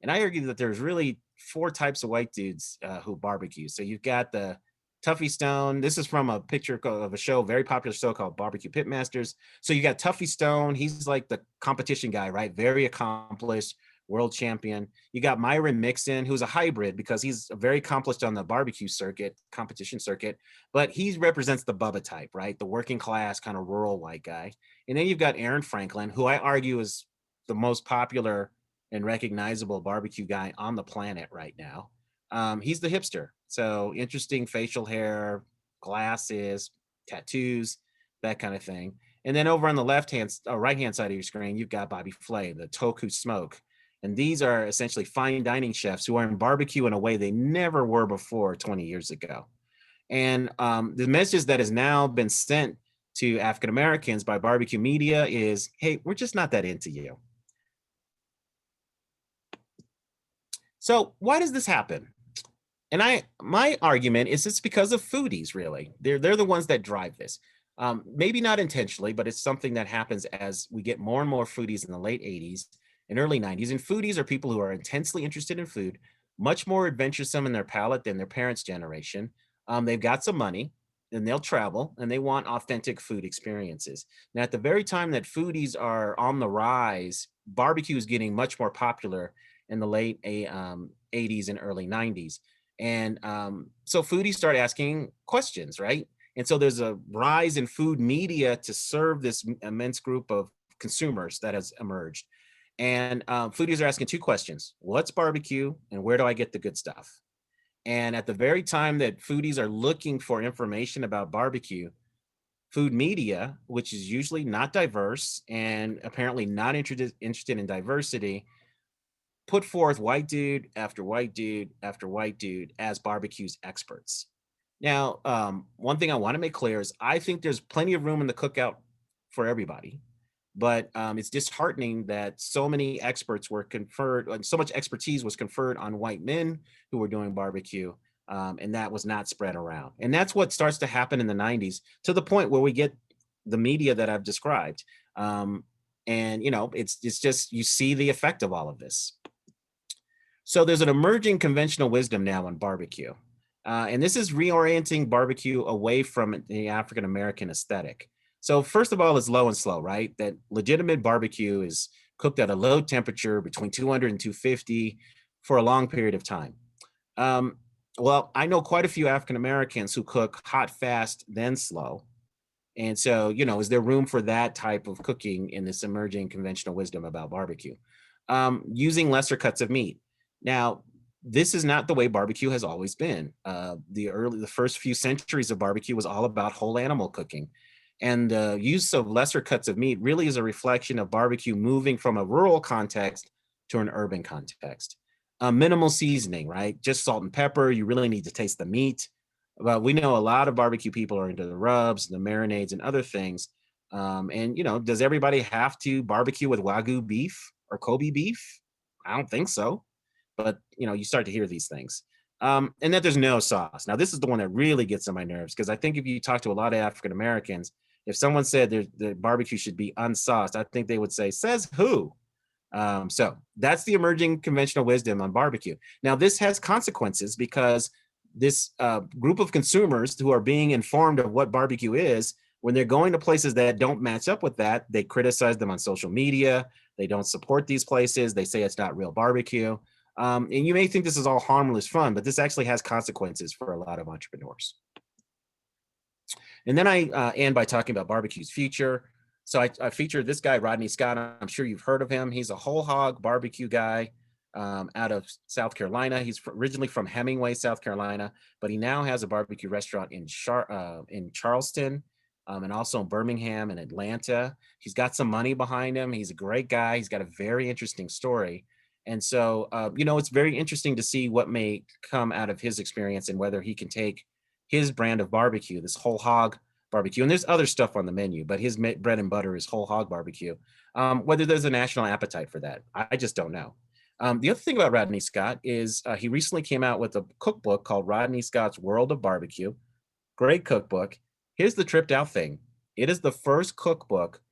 And I argue that there's really 4 types of white dudes who barbecue. So you've got the Tuffy Stone. This is from a picture of a show, very popular show called Barbecue Pitmasters. So you got Tuffy Stone. He's like the competition guy, right? Very accomplished, world champion. You got Myron Mixon, who's a hybrid because he's very accomplished on the barbecue circuit, competition circuit, but he represents the Bubba type, right? The working class, kind of rural white guy. And then you've got Aaron Franklin, who I argue is the most popular and recognizable barbecue guy on the planet right now. He's the hipster. So interesting facial hair, glasses, tattoos, that kind of thing. And then over on the right-hand side of your screen, you've got Bobby Flay, the Toku Smoke. And these are essentially fine dining chefs who are in barbecue in a way they never were before 20 years ago. And the message that has now been sent to African Americans by barbecue media is, hey, we're just not that into you. So why does this happen? And my argument is it's because of foodies, really. They're the ones that drive this. Maybe not intentionally, but it's something that happens as we get more and more foodies in the late 80s and early 90s. And foodies are people who are intensely interested in food, much more adventuresome in their palate than their parents' generation. They've got some money and they'll travel and they want authentic food experiences. Now, at the very time that foodies are on the rise, barbecue is getting much more popular in the late 80s and early 90s. And so foodies start asking questions, right? And so there's a rise in food media to serve this immense group of consumers that has emerged. And foodies are asking two questions. What's barbecue and where do I get the good stuff? And at the very time that foodies are looking for information about barbecue, food media, which is usually not diverse and apparently not interested in diversity, put forth white dude after white dude after white dude as barbecue's experts. Now, one thing I want to make clear is I think there's plenty of room in the cookout for everybody, but it's disheartening that so many experts were conferred, and so much expertise was conferred on white men who were doing barbecue, and that was not spread around. And that's what starts to happen in the 90s, to the point where we get the media that I've described. And it's just, you see the effect of all of this. So there's an emerging conventional wisdom now on barbecue. And this is reorienting barbecue away from the African American aesthetic. So first of all, it's low and slow, right? That legitimate barbecue is cooked at a low temperature between 200 and 250 for a long period of time. Well, I know quite a few African Americans who cook hot, fast, then slow. And so, is there room for that type of cooking in this emerging conventional wisdom about barbecue? Using lesser cuts of meat. Now, this is not the way barbecue has always been. The first few centuries of barbecue was all about whole animal cooking. And the use of lesser cuts of meat really is a reflection of barbecue moving from a rural context to an urban context. Minimal seasoning, right? Just salt and pepper. You really need to taste the meat. But we know a lot of barbecue people are into the rubs, the marinades, and other things. Does everybody have to barbecue with Wagyu beef or Kobe beef? I don't think so. But you start to hear these things. And that there's no sauce. Now, this is the one that really gets on my nerves, because I think if you talk to a lot of African Americans, if someone said the barbecue should be unsauced, I think they would say, says who? So that's the emerging conventional wisdom on barbecue. Now, this has consequences, because this group of consumers who are being informed of what barbecue is, when they're going to places that don't match up with that, they criticize them on social media. They don't support these places. They say it's not real barbecue. And you may think this is all harmless fun, but this actually has consequences for a lot of entrepreneurs. And then I end by talking about barbecue's future. So I featured this guy, Rodney Scott. I'm sure you've heard of him. He's a whole hog barbecue guy out of South Carolina. He's originally from Hemingway, South Carolina, but he now has a barbecue restaurant in Charleston, and also in Birmingham and Atlanta. He's got some money behind him. He's a great guy. He's got a very interesting story. And so, it's very interesting to see what may come out of his experience and whether he can take his brand of barbecue, this whole hog barbecue, and there's other stuff on the menu, but his bread and butter is whole hog barbecue, whether there's a national appetite for that. I just don't know. The other thing about Rodney Scott is he recently came out with a cookbook called Rodney Scott's World of Barbecue. Great cookbook. Here's the tripped out thing. It is the first cookbook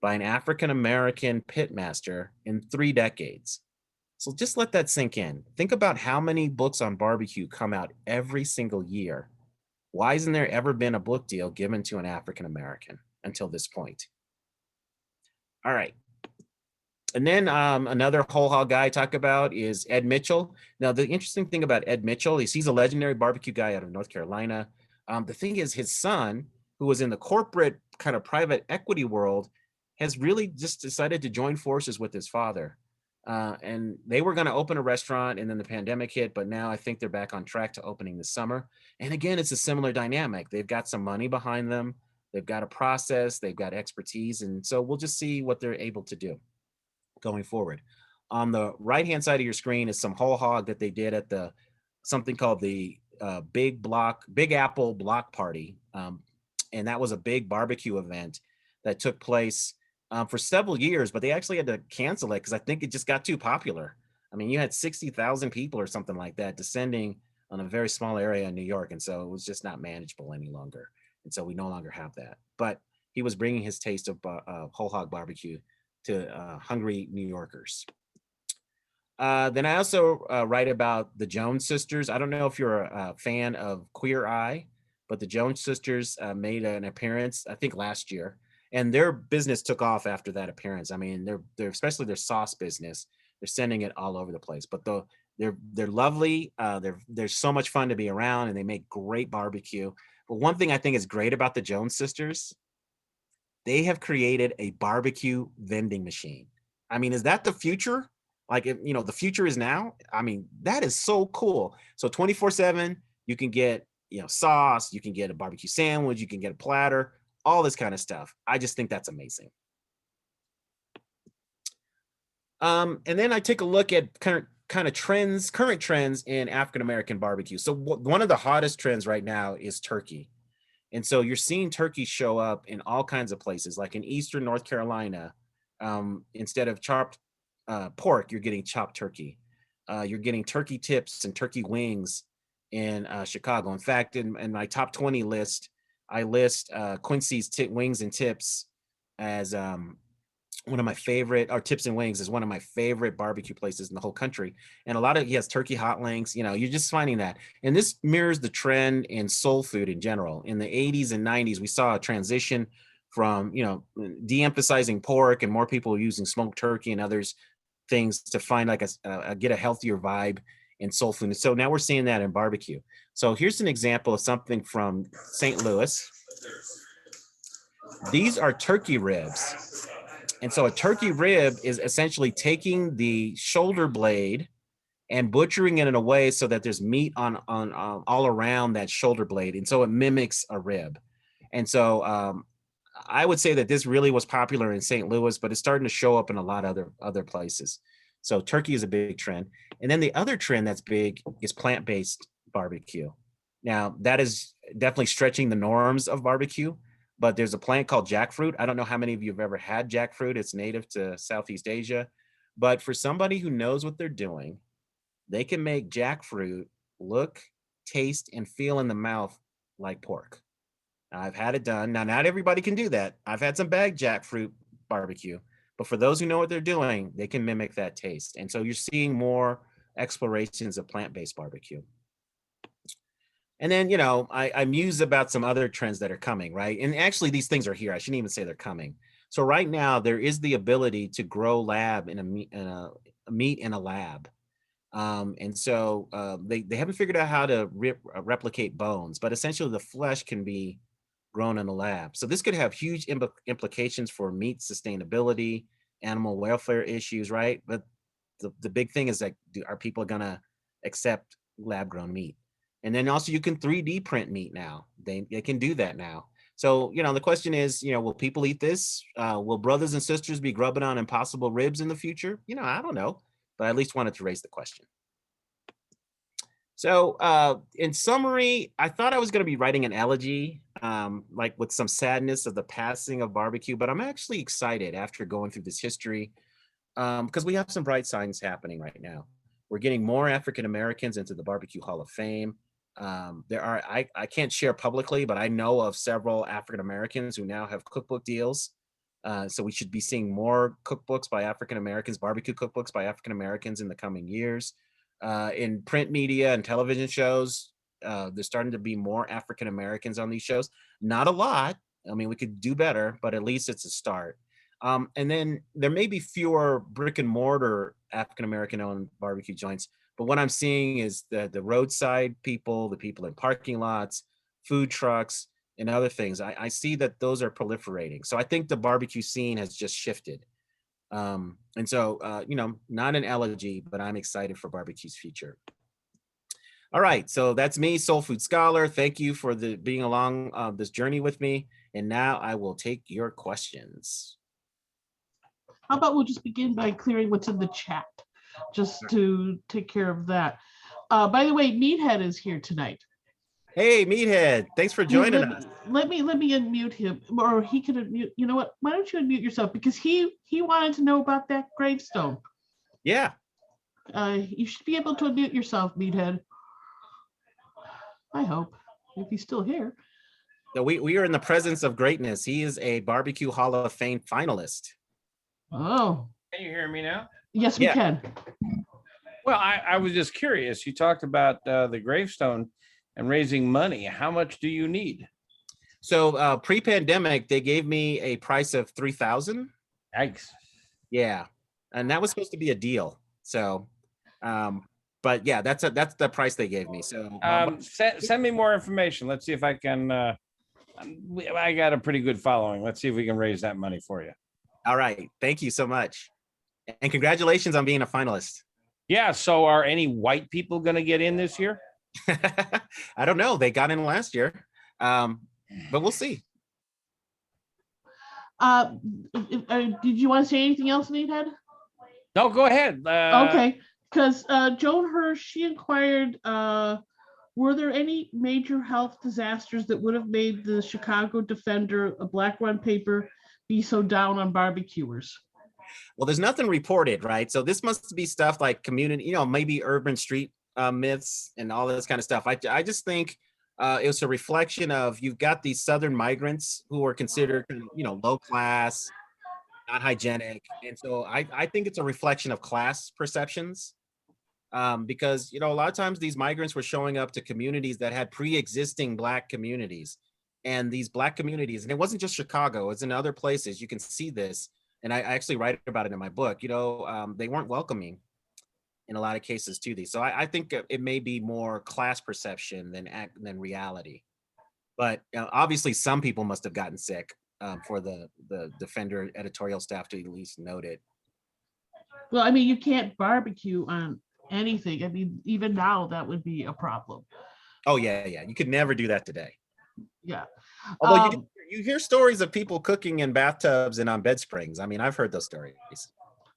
by an African-American pitmaster in 3 decades. So just let that sink in. Think about how many books on barbecue come out every single year. Why hasn't there ever been a book deal given to an African-American until this point? All right. And then another whole hog guy I talk about is Ed Mitchell. Now, the interesting thing about Ed Mitchell is he's a legendary barbecue guy out of North Carolina. The thing is, his son, who was in the corporate kind of private equity world, has really just decided to join forces with his father. And they were going to open a restaurant, and then the pandemic hit, but now I think they're back on track to opening this summer. And again, it's a similar dynamic. They've got some money behind them. They've got a process, they've got expertise. And so we'll just see what they're able to do going forward. On the right-hand side of your screen is some whole hog that they did at something called the Big Apple Block Party. And that was a big barbecue event that took place for several years, but they actually had to cancel it because I think it just got too popular. I mean, you had 60,000 people or something like that descending on a very small area in New York. And so it was just not manageable any longer. And so we no longer have that. But he was bringing his taste of whole hog barbecue to hungry New Yorkers. Then I also write about the Jones Sisters. I don't know if you're a fan of Queer Eye, but the Jones Sisters made an appearance, I think last year. And their business took off after that appearance. I mean, they're especially their sauce business. They're sending it all over the place. But they're lovely. They're so much fun to be around, and they make great barbecue. But one thing I think is great about the Jones Sisters, they have created a barbecue vending machine. I mean, is that the future? Like, if, you know, the future is now. I mean, that is so cool. So 24/7, you can get, you know, sauce, you can get a barbecue sandwich, you can get a platter, all this kind of stuff. I just think that's amazing. And then I take a look at current trends in African American barbecue. So one of the hottest trends right now is turkey. And so you're seeing turkey show up in all kinds of places, like in Eastern North Carolina. Instead of chopped pork, you're getting chopped turkey. You're getting turkey tips and turkey wings in Chicago. In fact, in my top 20 list, I list Quincy's Wings and Tips as one of my favorite, or Tips and Wings is one of my favorite barbecue places in the whole country. And he has turkey hot links, you know, you're just finding that. And this mirrors the trend in soul food in general. In the 80s and 90s, we saw a transition from, you know, de-emphasizing pork and more people using smoked turkey and others things to find like get a healthier vibe in soul food. And so now we're seeing that in barbecue. So here's an example of something from St. Louis. These are turkey ribs. And so a turkey rib is essentially taking the shoulder blade and butchering it in a way so that there's meat on all around that shoulder blade. And so it mimics a rib. And so I would say that this really was popular in St. Louis, but it's starting to show up in a lot of other places. So turkey is a big trend. And then the other trend that's big is plant-based barbecue. Now, that is definitely stretching the norms of barbecue, but there's a plant called jackfruit. I don't know how many of you have ever had jackfruit. It's native to Southeast Asia. But for somebody who knows what they're doing, they can make jackfruit look, taste, and feel in the mouth like pork. I've had it done. Now, not everybody can do that. I've had some bagged jackfruit barbecue, but for those who know what they're doing, they can mimic that taste. And so you're seeing more explorations of plant-based barbecue. And then, you know, I muse about some other trends that are coming, right? And actually these things are here. I shouldn't even say they're coming. So right now there is the ability to grow a meat in a lab. And so they haven't figured out how to replicate bones, but essentially the flesh can be grown in a lab. So this could have huge implications for meat sustainability, animal welfare issues, right? But the big thing is, like, are people gonna accept lab grown meat? And then also you can 3D print meat now. They can do that now. So, you know, the question is, you know, will people eat this? Will brothers and sisters be grubbing on Impossible ribs in the future? You know, I don't know, but I at least wanted to raise the question. So in summary, I thought I was going to be writing an elegy, like with some sadness of the passing of barbecue, but I'm actually excited after going through this history because we have some bright signs happening right now. We're getting more African Americans into the Barbecue Hall of Fame. I can't share publicly, but I know of several African Americans who now have cookbook deals. So we should be seeing more cookbooks by African Americans, barbecue cookbooks by African Americans in the coming years. In print media and television shows, there's starting to be more African Americans on these shows. Not a lot. I mean, we could do better, but at least it's a start. And then there may be fewer brick and mortar African American owned barbecue joints, but what I'm seeing is the roadside people, the people in parking lots, food trucks, and other things. I see that those are proliferating. So I think the barbecue scene has just shifted. And so, you know, not an elegy, but I'm excited for barbecue's future. All right, so that's me, Soul Food Scholar. Thank you for being along this journey with me. And now I will take your questions. How about we'll just begin by clearing what's in the chat, just to take care of that. By the way, Meathead is here tonight. Hey, Meathead, thanks for joining us. Let me unmute him, or he can unmute. You know what? Why don't you unmute yourself? Because he wanted to know about that gravestone. Yeah. You should be able to unmute yourself, Meathead. I hope, if he's still here. So we are in the presence of greatness. He is a Barbecue Hall of Fame finalist. Oh. Can you hear me now? Yes, we can. Well, I was just curious. You talked about the gravestone and raising money. How much do you need? So pre-pandemic, they gave me a price of $3,000. Yikes. Yeah, and that was supposed to be a deal. So, but yeah, that's the price they gave me. So send me more information. Let's see if I can. I got a pretty good following. Let's see if we can raise that money for you. All right. Thank you so much. And congratulations on being a finalist. Yeah. So are any white people going to get in this year? I don't know. They got in last year, but we'll see. Did you want to say anything else, Neathead? No, go ahead. Okay, because Joan Hirsch, she inquired, were there any major health disasters that would have made the Chicago Defender, a black run paper, be so down on barbecuers? Well, there's nothing reported, right? So this must be stuff like community, maybe urban street myths and all this kind of stuff. I just think it was a reflection of, you've got these Southern migrants who are considered, low class, not hygienic. And so I think it's a reflection of class perceptions, because, a lot of times these migrants were showing up to communities that had pre-existing Black communities. And these Black communities, and it wasn't just Chicago, it's in other places, you can see this. And I actually write about it in my book, they weren't welcoming in a lot of cases to these. So I think it may be more class perception than reality. But obviously some people must have gotten sick, for the Defender editorial staff to at least note it. Well, I mean, you can't barbecue on anything. I mean, even now that would be a problem. Oh yeah. You could never do that today. Yeah. Although you hear stories of people cooking in bathtubs and on bed springs. I mean, I've heard those stories.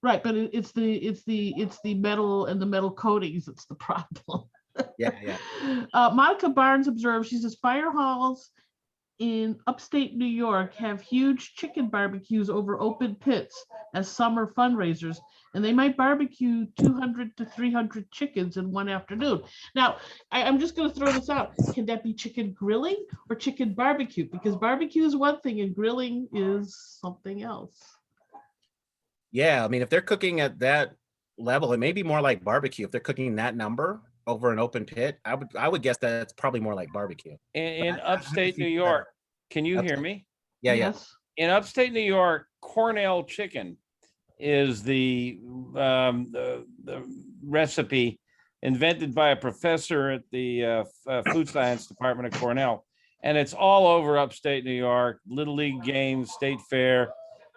Right, but it's the metal and the metal coatings that's the problem. Yeah. Monica Barnes observes, she says, fire halls in upstate New York have huge chicken barbecues over open pits as summer fundraisers, and they might barbecue 200 to 300 chickens in one afternoon. Now, I'm just going to throw this out. Can that be chicken grilling or chicken barbecue? Because barbecue is one thing and grilling is something else. Yeah, I mean, if they're cooking at that level, it may be more like barbecue. If they're cooking that number over an open pit, I would guess that it's probably more like barbecue. In upstate New York, can you hear me? Yeah. Yes. In upstate New York, Cornell chicken is the recipe invented by a professor at the food science department at Cornell. And it's all over upstate New York, Little League games, state fair.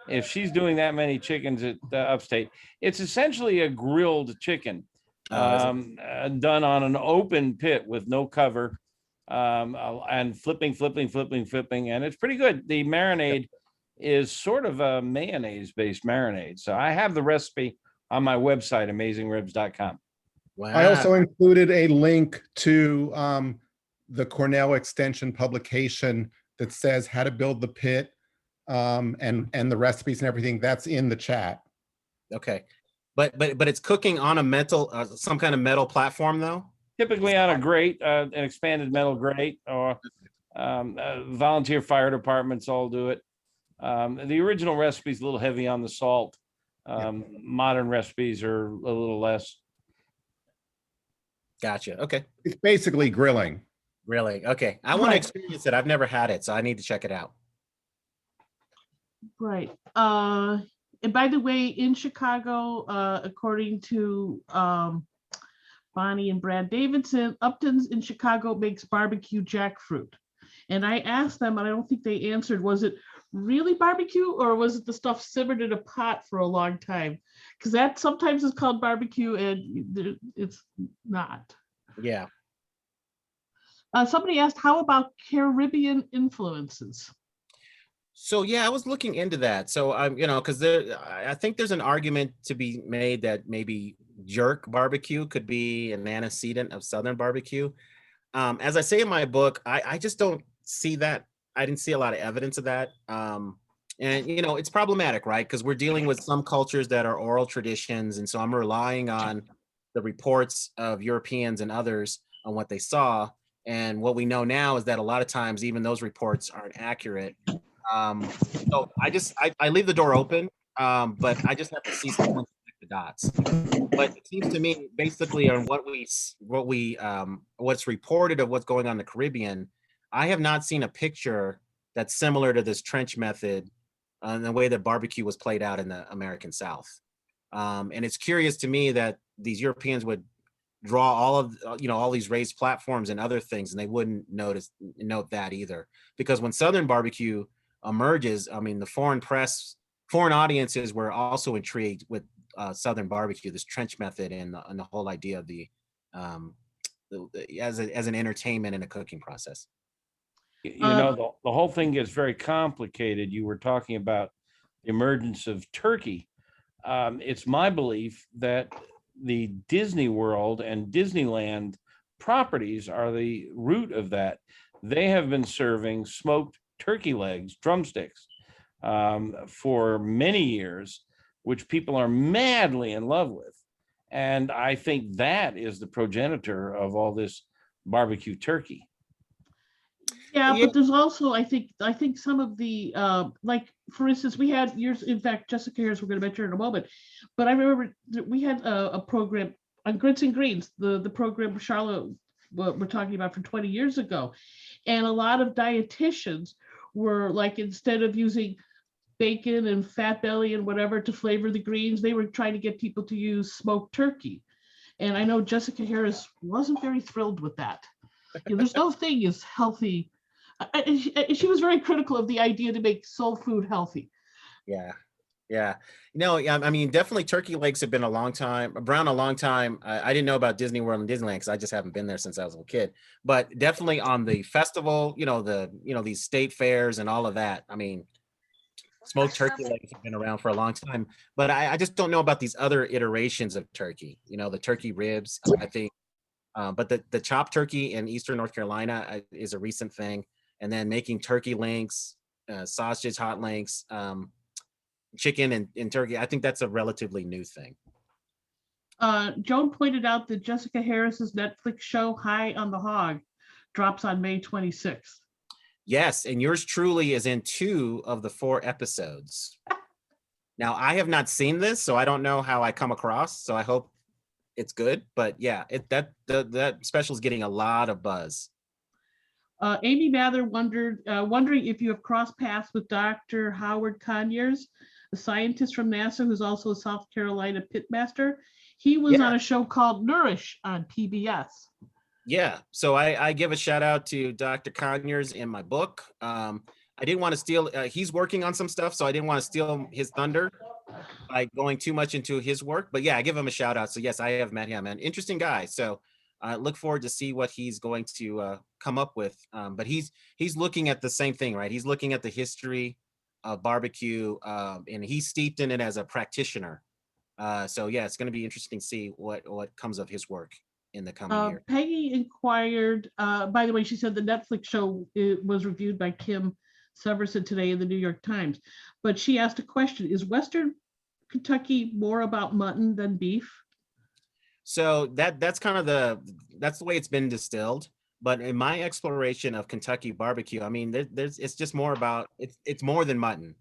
If she's doing that many chickens at upstate, it's essentially a grilled chicken done on an open pit with no cover, and flipping. And it's pretty good. The marinade is sort of a mayonnaise based marinade. So I have the recipe on my website, amazingribs.com. Wow. I also included a link to the Cornell Extension publication that says how to build the pit, and the recipes and everything. That's in the chat. Okay, but it's cooking on a metal, some kind of metal platform though. Typically on a grate, an expanded metal grate, or volunteer fire departments all do it. The original recipe is a little heavy on the salt. Modern recipes are a little less. Gotcha. Okay. It's basically grilling. Really? Okay. I want to experience it. I've never had it, so I need to check it out. Right. And by the way, in Chicago, according to Bonnie and Brad Davidson, Upton's in Chicago makes barbecue jackfruit. And I asked them, and I don't think they answered, was it really barbecue or was it the stuff simmered in a pot for a long time? Because that sometimes is called barbecue and it's not. Yeah. Somebody asked, how about Caribbean influences? So yeah, I was looking into that. So I'm, because I think there's an argument to be made that maybe jerk barbecue could be an antecedent of Southern barbecue. As I say in my book, I just don't see that. I didn't see a lot of evidence of that. And it's problematic, right? Because we're dealing with some cultures that are oral traditions, and so I'm relying on the reports of Europeans and others on what they saw. And what we know now is that a lot of times even those reports aren't accurate. So I leave the door open, but I just have to see someone connect the dots. But it seems to me, basically, on what's reported of what's going on in the Caribbean, I have not seen a picture that's similar to this trench method the way that barbecue was played out in the American South. And it's curious to me that these Europeans would draw all of all these raised platforms and other things, and they wouldn't note that either. Because when Southern barbecue emerges, I mean, the foreign audiences were also intrigued with Southern barbecue, this trench method, and the whole idea of as an entertainment and a cooking process. You know, the whole thing gets very complicated. You were talking about the emergence of turkey. It's my belief that the Disney World and Disneyland properties are the root of that. They have been serving smoked turkey legs, drumsticks, for many years, which people are madly in love with. And I think that is the progenitor of all this barbecue turkey. Yeah, but there's also, I think some of the, like, for instance, we had years, in fact, Jessica Harris, we're going to mention her in a moment, but I remember that we had a program on Grits and Greens, the program Charlotte, what we're talking about, for 20 years ago. And a lot of dietitians were like, instead of using bacon and fat belly and whatever to flavor the greens, they were trying to get people to use smoked turkey. And I know Jessica Harris wasn't very thrilled with that. You know, there's no thing as healthy. She was very critical of the idea to make soul food healthy. Yeah. No, I mean, definitely turkey legs have been around a long time. I didn't know about Disney World and Disneyland because I just haven't been there since I was a little kid. But definitely on the festival, these state fairs and all of that. I mean, smoked turkey legs have been around for a long time. But I just don't know about these other iterations of turkey. The turkey ribs, I think. But the chopped turkey in Eastern North Carolina is a recent thing. And then making turkey links, sausage hot links, chicken and turkey, I think that's a relatively new thing. Joan pointed out that Jessica Harris's Netflix show High on the Hog drops on May 26th. Yes, and yours truly is in 2 of the 4 episodes. Now, I have not seen this, so I don't know how I come across, so I hope it's good. But yeah, that special is getting a lot of buzz. Amy Mather wondering if you have crossed paths with Dr. Howard Conyers, a scientist from NASA who's also a South Carolina pitmaster. He was on a show called Nourish on PBS. Yeah, so I give a shout out to Dr. Conyers in my book. I didn't want to steal, he's working on some stuff, so I didn't want to steal his thunder by going too much into his work. But yeah, I give him a shout out. So yes, I have met him, an interesting guy. So I look forward to see what he's going to come up with. But he's looking at the same thing, right? He's looking at the history of barbecue, and he's steeped in it as a practitioner. So yeah, it's going to be interesting to see what comes of his work in the coming year. Peggy inquired, by the way, she said the Netflix show was reviewed by Kim Severson today in the New York Times. But she asked a question: is Western Kentucky more about mutton than beef? So that's kind of that's the way it's been distilled. But in my exploration of Kentucky barbecue, I mean, it's just more about, it's more than mutton.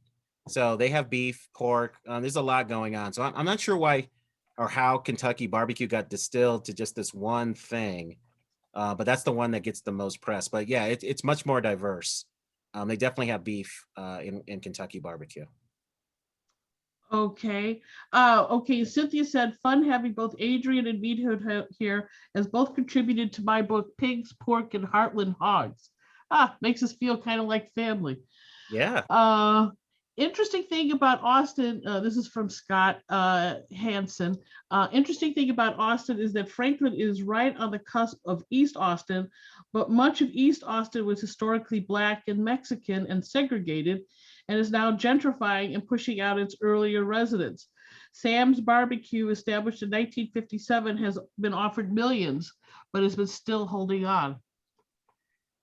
So they have beef, pork. There's a lot going on. So I'm not sure why or how Kentucky barbecue got distilled to just this one thing. But that's the one that gets the most press. But yeah, it's much more diverse. They definitely have beef in Kentucky barbecue. Okay. Okay. Cynthia said, fun having both Adrian and Meathood here, as both contributed to my book, Pigs, Pork, and Heartland Hogs. Makes us feel kind of like family. Yeah. Interesting thing about Austin, this is from Scott Hansen. Interesting thing about Austin is that Franklin is right on the cusp of East Austin, but much of East Austin was historically Black and Mexican and segregated, and is now gentrifying and pushing out its earlier residents. Sam's Barbecue, established in 1957, has been offered millions, but has been still holding on.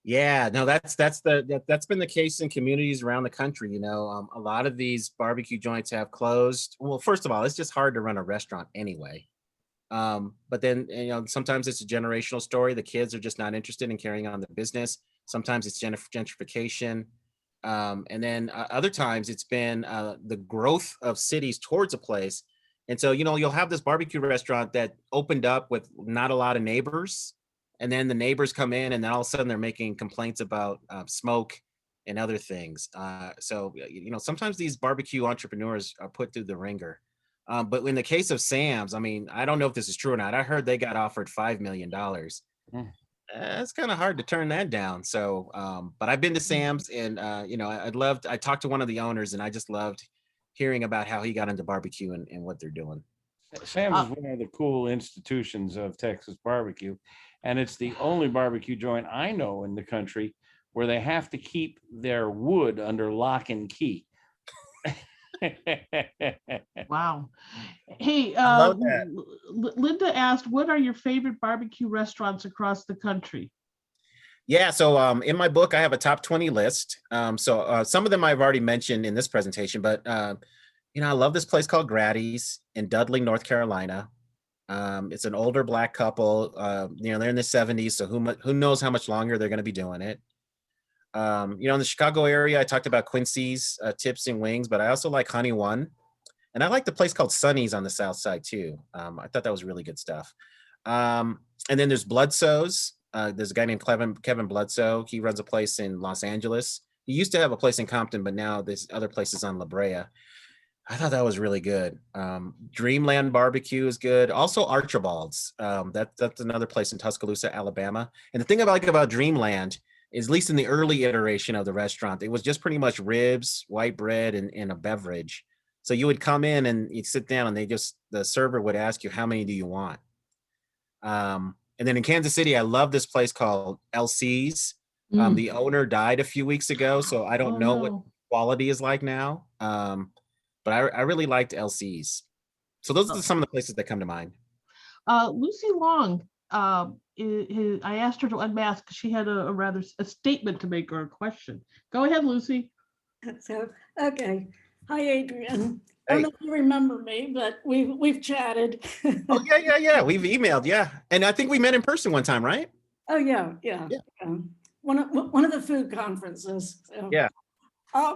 Yeah, no, that's been the case in communities around the country. A lot of these barbecue joints have closed. Well, first of all, it's just hard to run a restaurant anyway. But then, sometimes it's a generational story. The kids are just not interested in carrying on the business. Sometimes it's gentrification. And then other times it's been the growth of cities towards a place. And so, you'll have this barbecue restaurant that opened up with not a lot of neighbors. And then the neighbors come in and then all of a sudden they're making complaints about smoke and other things. So, sometimes these barbecue entrepreneurs are put through the ringer. But in the case of Sam's, I mean, I don't know if this is true or not. I heard they got offered $5 million. It's kind of hard to turn that down. So, but I've been to Sam's and, I talked to one of the owners and I just loved hearing about how he got into barbecue and what they're doing. Sam's is one of the cool institutions of Texas barbecue, and it's the only barbecue joint I know in the country where they have to keep their wood under lock and key. Wow. Hey, love that. Linda asked, what are your favorite barbecue restaurants across the country? Yeah, so in my book, I have a top 20 list. Some of them I've already mentioned in this presentation, but I love this place called Grati's in Dudley, North Carolina. It's an older Black couple. They're in the 70s, so who knows how much longer they're going to be doing it. In the Chicago area, I talked about Quincy's Tips and Wings, but I also like Honey One. And I like the place called Sonny's on the South Side too. I thought that was really good stuff. And then there's Bloodsoe's. There's a guy named Kevin Bloodsoe. He runs a place in Los Angeles. He used to have a place in Compton, but now there's other places on La Brea. I thought that was really good. Dreamland Barbecue is good. Also Archibald's. That's another place in Tuscaloosa, Alabama. And the thing I like about Dreamland is, at least in the early iteration of the restaurant, it was just pretty much ribs, white bread, and a beverage. So you would come in and you'd sit down, and the server would ask you, how many do you want? And then in Kansas City, I love this place called LC's. The owner died a few weeks ago, so I don't know what quality is like now. But I really liked LC's. So those are some of the places that come to mind. Lucy Long, I asked her to unmask because she had a statement to make or a question. Go ahead, Lucy. So, okay. Hi, Adrian. I Hey. don't know if you remember me, but we've chatted. Oh, yeah. We've emailed, yeah. And I think we met in person one time, right? Oh, yeah. One of the food conferences. So. Yeah. I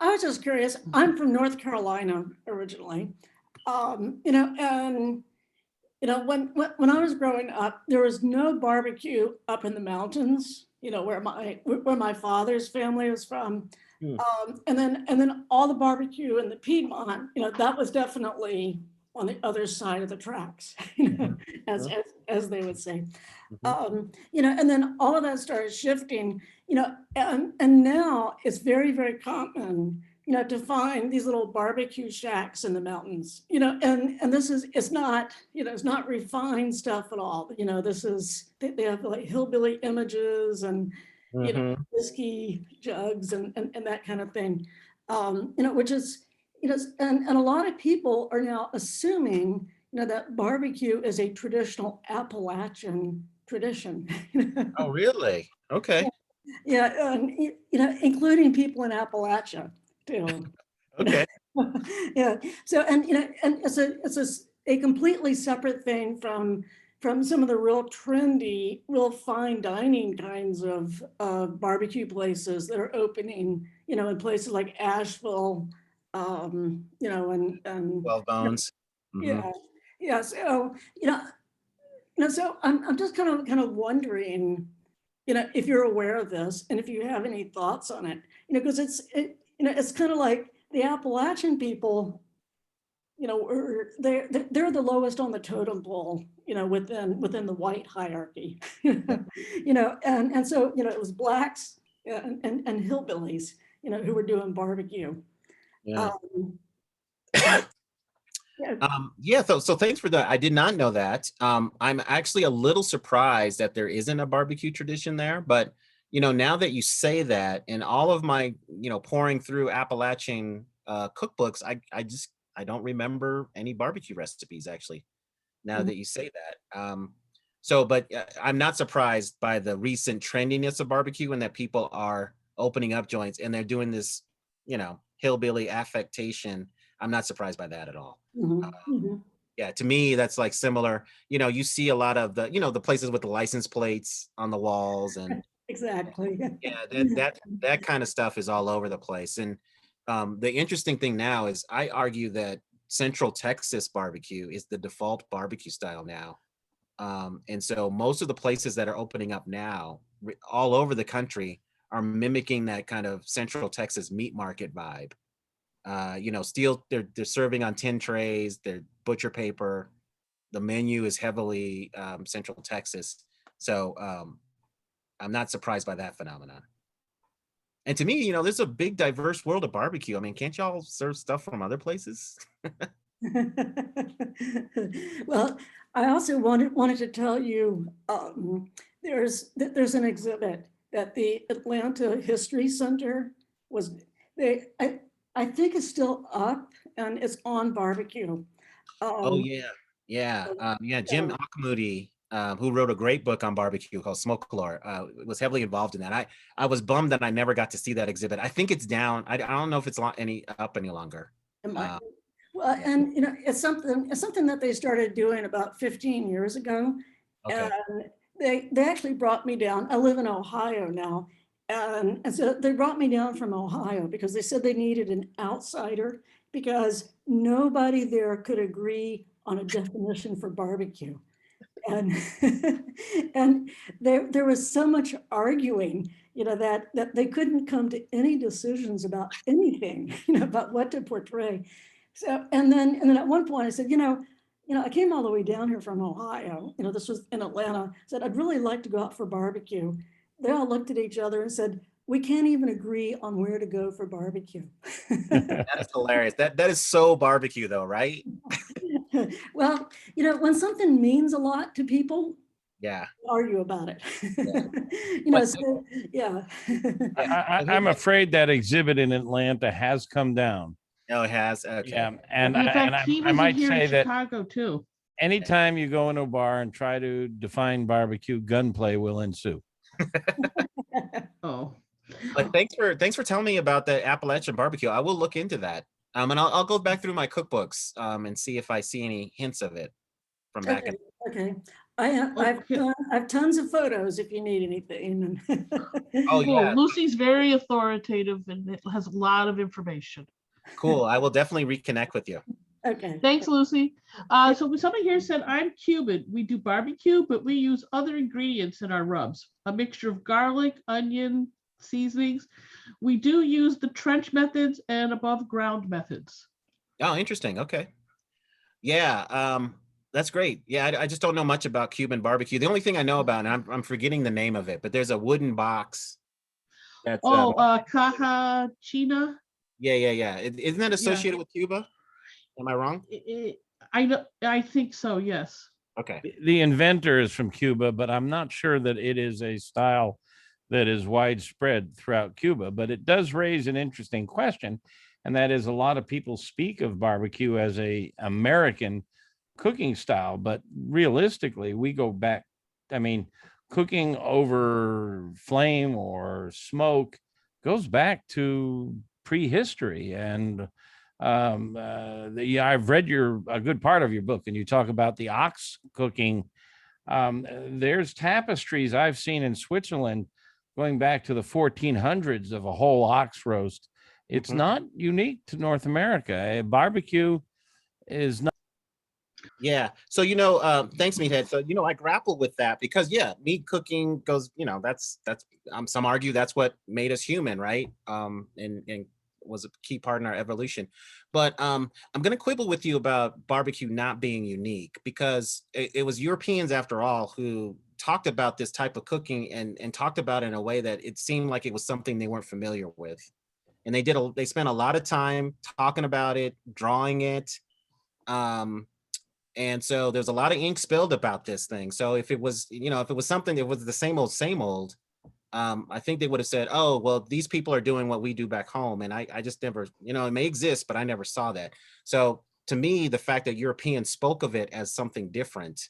was just curious. I'm from North Carolina originally. When I was growing up, there was no barbecue up in the mountains, where my father's family was from. And then all the barbecue in the Piedmont, that was definitely on the other side of the tracks, as they would say. And then all of that started shifting, and now it's very, very common, to find these little barbecue shacks in the mountains, and it's not refined stuff at all. They have like hillbilly images and, whiskey jugs and that kind of thing, which is, and a lot of people are now assuming, that barbecue is a traditional Appalachian tradition. Oh, really? Okay. Yeah, including people in Appalachia too. Okay. Yeah. So, and it's a completely separate thing from some of the real trendy, real fine dining kinds of barbecue places that are opening, in places like Asheville, and 12 Bones. yeah. So, so I'm just kind of wondering, if you're aware of this and if you have any thoughts on it, because it's kind of like the Appalachian people, they're the lowest on the totem pole, within the white hierarchy, and so, it was blacks and hillbillies, who were doing barbecue. Yeah. So thanks for that. I did not know that. I'm actually a little surprised that there isn't a barbecue tradition there, but now that you say that, and all of my, pouring through Appalachian cookbooks, I don't remember any barbecue recipes actually, now that you say that. But I'm not surprised by the recent trendiness of barbecue and that people are opening up joints and they're doing this, hillbilly affectation. I'm not surprised by that at all. Yeah, to me, that's like similar. You see a lot of the, the places with the license plates on the walls and exactly. Yeah, that kind of stuff is all over the place. And the interesting thing now is I argue that Central Texas barbecue is the default barbecue style now. And so most of the places that are opening up now all over the country are mimicking that kind of Central Texas meat market vibe. They're serving on tin trays, they're butcher paper. The menu is heavily Central Texas. So I'm not surprised by that phenomenon. And to me, there's a big diverse world of barbecue. I mean, can't y'all serve stuff from other places? Well, I also wanted to tell you, there's an exhibit that the Atlanta History Center was, I think is still up, and it's on barbecue. Oh Um, yeah, yeah, yeah. Jim yeah. Akamuti, who wrote a great book on barbecue called Smokelore, was heavily involved in that. I was bummed that I never got to see that exhibit. I think it's down. I don't know if it's any up any longer. It might Uh, be. Well, yeah. and it's something that they started doing about 15 years ago. Okay. And they actually brought me down. I live in Ohio now. And so they brought me down from Ohio because they said they needed an outsider because nobody there could agree on a definition for barbecue. And and there was so much arguing, that they couldn't come to any decisions about anything, about what to portray. So and then at one point I said, I came all the way down here from Ohio. This was in Atlanta. I said I'd really like to go out for barbecue. They all looked at each other and said, we can't even agree on where to go for barbecue. That is hilarious. That is so barbecue though, right? Well, when something means a lot to people, Yeah. argue about it. But- So, yeah. I'm afraid that exhibit in Atlanta has come down. Oh, it has. Okay. Yeah, and In I, fact, and he I was might here in say that Chicago too. anytime you go into a bar and try to define barbecue, gunplay will ensue. Oh, But thanks for telling me about the Appalachian barbecue. I will look into that. And I'll go back through my cookbooks and see if I see any hints of it from back. Okay, okay. I've Okay. I've tons of photos if you need anything. Oh cool. yeah, Lucy's very authoritative and it has a lot of information. cool. I will definitely reconnect with you. Okay. Thanks, Lucy. So somebody here said, I'm Cuban. We do barbecue, but we use other ingredients in our rubs, a mixture of garlic, onion, seasonings. We do use the trench methods and above ground methods. Oh, interesting. Okay. Yeah, that's great. Yeah, I just don't know much about Cuban barbecue. The only thing I know about, and I'm forgetting the name of it, but there's a wooden box. That's Caja China. yeah. Isn't that associated with Cuba? Am I wrong? I think so, yes. Okay. The inventor is from Cuba, but I'm not sure that it is a style that is widespread throughout Cuba. But it does raise an interesting question, and that is a lot of people speak of barbecue as a American cooking style, but realistically, we go back. I mean, cooking over flame or smoke goes back to prehistory, and I've read a good part of your book, and you talk about the ox cooking. There's tapestries I've seen in Switzerland going back to the 1400s of a whole ox roast. It's not unique to North America. Barbecue is not. Yeah. So, thanks, Meathead. So, I grapple with that because, meat cooking goes, that's some argue that's what made us human, right? And was a key part in our evolution. But I'm going to quibble with you about barbecue not being unique because it was Europeans, after all, who talked about this type of cooking and talked about it in a way that it seemed like it was something they weren't familiar with. And they spent a lot of time talking about it, drawing it. And so there's a lot of ink spilled about this thing. So if it was something that was the same old, I think they would have said, oh, well, these people are doing what we do back home. And I just never, it may exist, but I never saw that. So to me, the fact that Europeans spoke of it as something different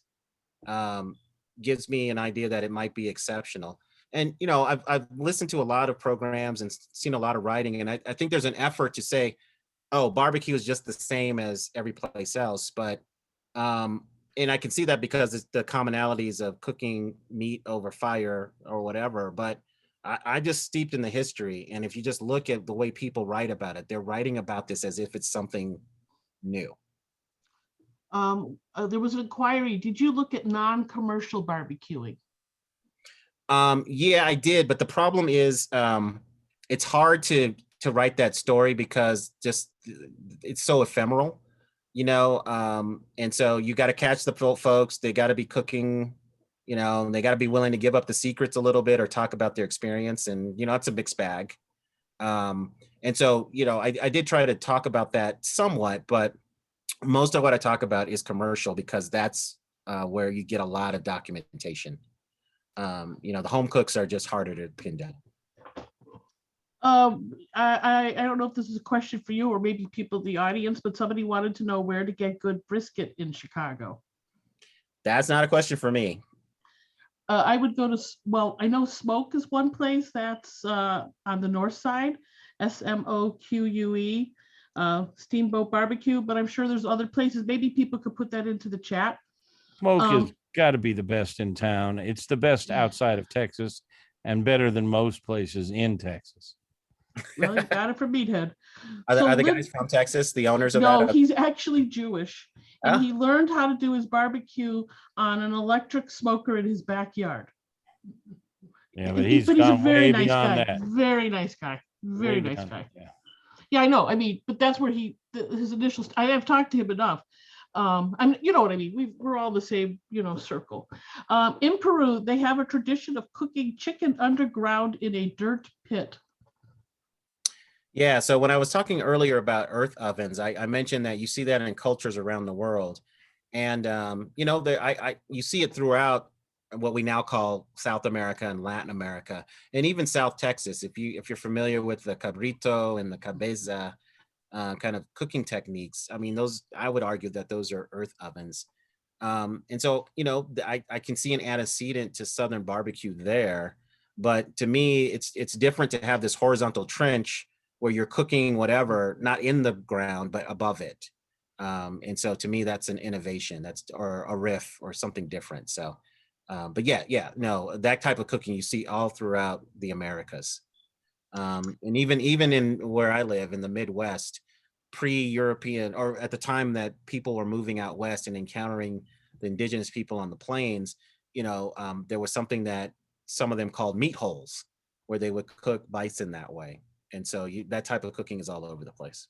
gives me an idea that it might be exceptional. And, I've listened to a lot of programs and seen a lot of writing. And I think there's an effort to say, oh, barbecue is just the same as every place else. But and I can see that because it's the commonalities of cooking meat over fire or whatever, but I just steeped in the history. And if you just look at the way people write about it, they're writing about this as if it's something new. There was an inquiry. Did you look at non-commercial barbecuing? Yeah, I did. But the problem is it's hard to write that story because just it's so ephemeral. And so you got to catch the folks. They got to be cooking, and they got to be willing to give up the secrets a little bit or talk about their experience. And, it's a mixed bag. And so, I did try to talk about that somewhat, but most of what I talk about is commercial because that's where you get a lot of documentation. The home cooks are just harder to pin down. I don't know if this is a question for you or maybe people in the audience, but somebody wanted to know where to get good brisket in Chicago. That's not a question for me. I would go to, well, I know Smoke is one place that's on the north side, SMOQUE, Steamboat Barbecue, but I'm sure there's other places. Maybe people could put that into the chat. Smoke has got to be the best in town. It's the best outside of Texas and better than most places in Texas. Well, you got it from Meathead. Are the guys from Texas, the owners of No, that? he's actually Jewish. And Ah. he learned how to do his barbecue on an electric smoker in his backyard. Yeah, but he's gone a very way nice beyond guy. that. Very nice guy. Very Way nice beyond guy. that, yeah. Yeah, I know. I mean, but that's where his initial. I have talked to him enough. You know what I mean. We're all the same, circle. In Peru, they have a tradition of cooking chicken underground in a dirt pit. Yeah, so when I was talking earlier about earth ovens, I mentioned that you see that in cultures around the world. And, you see it throughout what we now call South America and Latin America, and even South Texas. If you're familiar with the cabrito and the cabeza kind of cooking techniques, I mean, I would argue that those are earth ovens. And so, I can see an antecedent to Southern barbecue there. But to me, it's different to have this horizontal trench where you're cooking whatever, not in the ground, but above it. And so to me, that's an innovation, or a riff or something different. So, but no, that type of cooking you see all throughout the Americas. And even in where I live in the Midwest, pre-European, or at the time that people were moving out west and encountering the indigenous people on the plains, there was something that some of them called meat holes, where they would cook bison that way. And so that type of cooking is all over the place.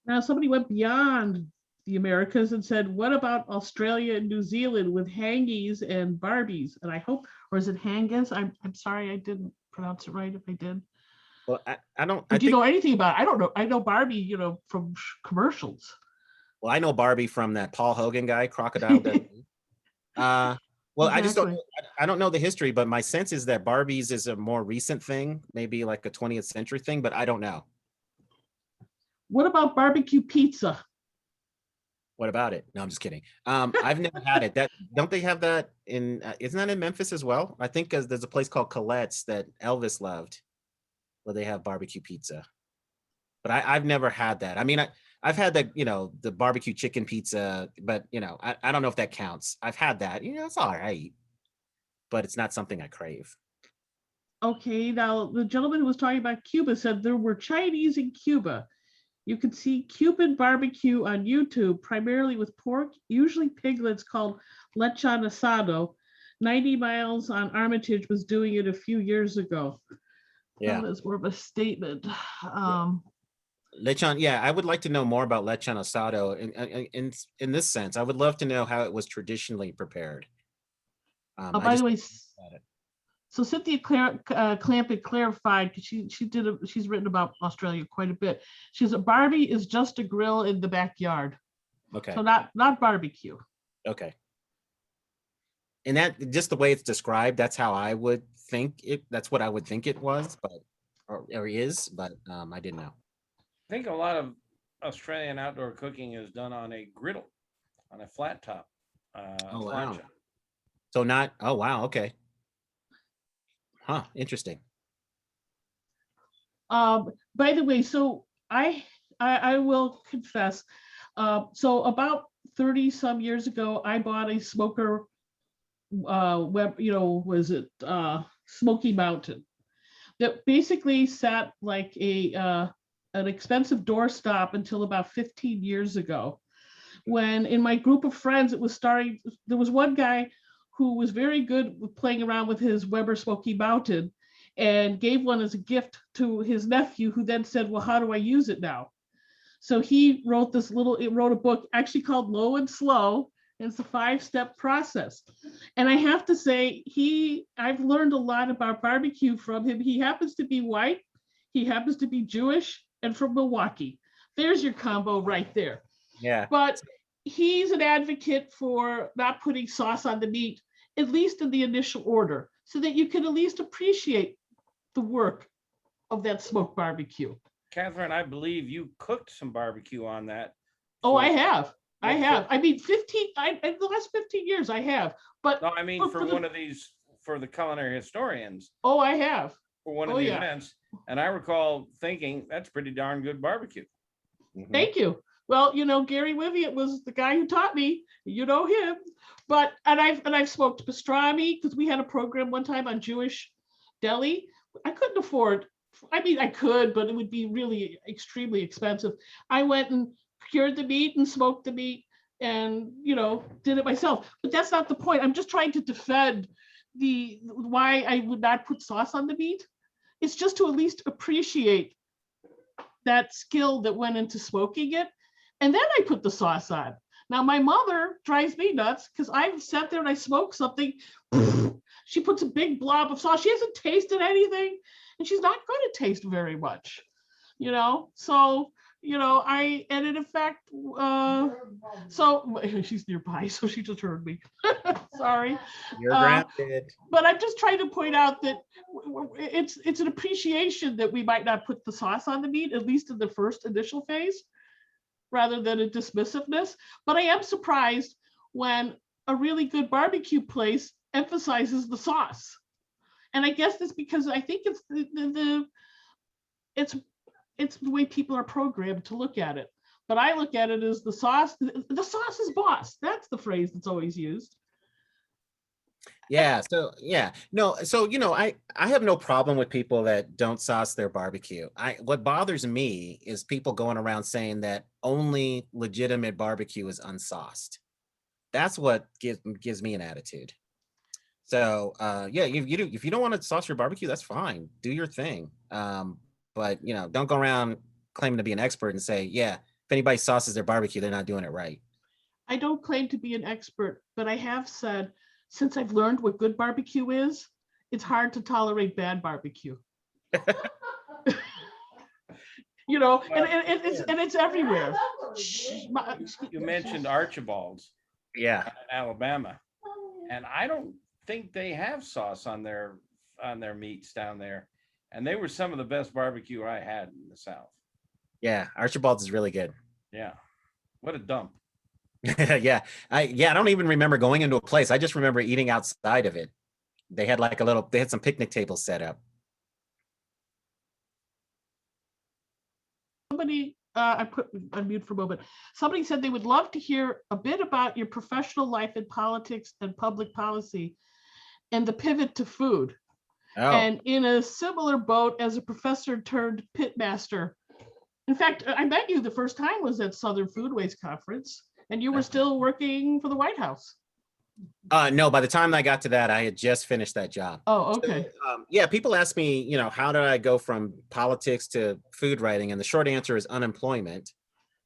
Now, somebody went beyond the Americas and said, what about Australia and New Zealand with hangies and barbies? And I hope, or is it hangas? I'm sorry, I didn't pronounce it right if I did. Well, I don't. Do you know anything about it? I don't know. I know Barbie, from commercials. Well, I know Barbie from that Paul Hogan guy, Crocodile. Well, exactly. I just don't. I don't know the history, but my sense is that Barbies is a more recent thing, maybe like a 20th century thing, but I don't know. What about barbecue pizza? What about it? No, I'm just kidding. I've never had it. Don't they have that in? Isn't that in Memphis as well? I think there's a place called Colette's that Elvis loved, where they have barbecue pizza. But I've never had that. I mean, I've had the barbecue chicken pizza, but I don't know if that counts. I've had that. It's all right, but it's not something I crave. Okay, now the gentleman who was talking about Cuba said there were Chinese in Cuba. You can see Cuban barbecue on YouTube, primarily with pork, usually piglets, called lechon asado. 90 Miles on Armitage was doing it a few years ago. Yeah, that's more of a statement. Lechon, yeah, I would like to know more about lechon asado. In this sense, I would love to know how it was traditionally prepared. By the way, so Cynthia Clampett clarified, because she's written about Australia quite a bit. She says Barbie is just a grill in the backyard. Okay. So not barbecue. Okay. And that, just the way it's described, that's how I would think it. That's what I would think it was, or is, but I didn't know. I think a lot of Australian outdoor cooking is done on a griddle, on a flat top. Oh, wow. So not, oh, wow. Okay. Huh. Interesting. By the way, so I will confess, so about 30 some years ago, I bought a smoker, Smoky Mountain, that basically sat like an expensive doorstop until about 15 years ago, when in my group of friends, there was one guy who was very good with playing around with his Weber Smoky Mountain and gave one as a gift to his nephew, who then said, well, how do I use it now? So he wrote a book actually called Low and Slow. It's a 5-step process. And I have to say, I've learned a lot about barbecue from him. He happens to be white. He happens to be Jewish and from Milwaukee. There's your combo right there. Yeah. But he's an advocate for not putting sauce on the meat, at least in the initial order, so that you can at least appreciate the work of that smoked barbecue. Catherine, I believe you cooked some barbecue on that. Oh, for- I have. I What have. for- I mean, in the last 15 years, I have. But, No, I mean, for the- one of these, for the culinary historians, oh, I have. for one of Oh, the yeah. events. And I recall thinking, that's pretty darn good barbecue. Mhm. Thank you. Well, Gary Wiviett was the guy who taught me. You know him. But I've smoked pastrami because we had a program one time on Jewish deli. I couldn't afford. I mean, I could, but it would be really extremely expensive. I went and cured the meat and smoked the meat and did it myself. But that's not the point. I'm just trying to defend why I would not put sauce on the meat. It's just to at least appreciate that skill that went into smoking it. And then I put the sauce on. Now my mother drives me nuts because I've sat there and I smoke something. She puts a big blob of sauce. She hasn't tasted anything and she's not going to taste very much, So, and in fact, so she's nearby, so she just heard me. Sorry. You're Uh, granted. But I'm just trying to point out that it's an appreciation that we might not put the sauce on the meat, at least in the first initial phase, rather than a dismissiveness. But I am surprised when a really good barbecue place emphasizes the sauce. And I guess that's because I think it's it's the way people are programmed to look at it. But I look at it as the sauce is boss. That's the phrase that's always used. Yeah. So yeah. No. So I have no problem with people that don't sauce their barbecue. What bothers me is people going around saying that only legitimate barbecue is unsauced. That's what gives me an attitude. So yeah, if you don't want to sauce your barbecue, that's fine. Do your thing. But don't go around claiming to be an expert and say, yeah, if anybody sauces their barbecue, they're not doing it right. I don't claim to be an expert, but I have said, since I've learned what good barbecue is, it's hard to tolerate bad barbecue. And it's everywhere. You mentioned Archibald's Yeah. in Alabama, and I don't think they have sauce on their meats down there. And they were some of the best barbecue I had in the South. Yeah. Archibald's is really good. Yeah. What a dump. Yeah. I don't even remember going into a place. I just remember eating outside of it. They had they had some picnic tables set up. Somebody, I put on mute for a moment. Somebody said they would love to hear a bit about your professional life in politics and public policy and the pivot to food. Oh. And in a similar boat as a professor turned pitmaster. In fact, I met you the first time was at Southern Foodways Conference, and you were still working for the White House. No, by the time I got to that, I had just finished that job. Oh, okay. So, yeah, people ask me, how did I go from politics to food writing? And the short answer is unemployment.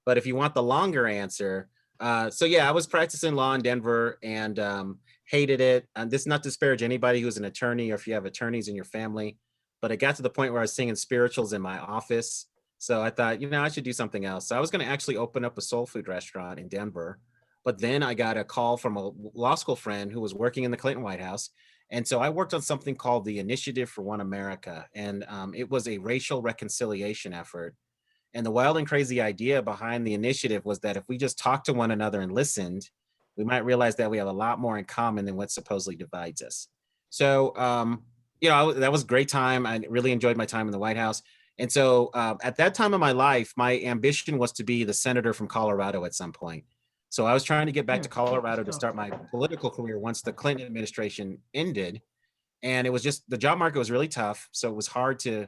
But if you want the longer answer, so yeah, I was practicing law in Denver and hated it. And this is not to disparage anybody who's an attorney or if you have attorneys in your family, but it got to the point where I was singing spirituals in my office. So I thought, I should do something else. So I was going to actually open up a soul food restaurant in Denver. But then I got a call from a law school friend who was working in the Clinton White House. And so I worked on something called the Initiative for One America. And it was a racial reconciliation effort. And the wild and crazy idea behind the initiative was that if we just talked to one another and listened, we might realize that we have a lot more in common than what supposedly divides us. So, that was a great time. I really enjoyed my time in the White House. And so at that time of my life, my ambition was to be the senator from Colorado at some point. So I was trying to get back to Colorado to start my political career once the Clinton administration ended. And it was just, the job market was really tough. So it was hard to,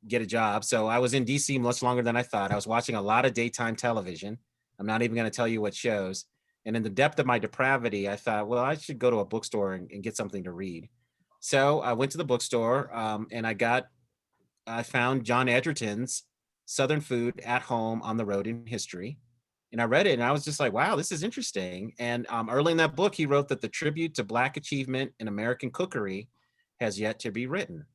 get a job. So I was in DC much longer than I thought. I was watching a lot of daytime television. I'm not even going to tell you what shows. And in the depth of my depravity, I thought, well, I should go to a bookstore and get something to read. So I went to the bookstore and I found John Edgerton's Southern Food at Home, on the Road in History. And I read it and I was just like, wow, this is interesting. And early in that book, he wrote that the tribute to Black achievement in American cookery has yet to be written.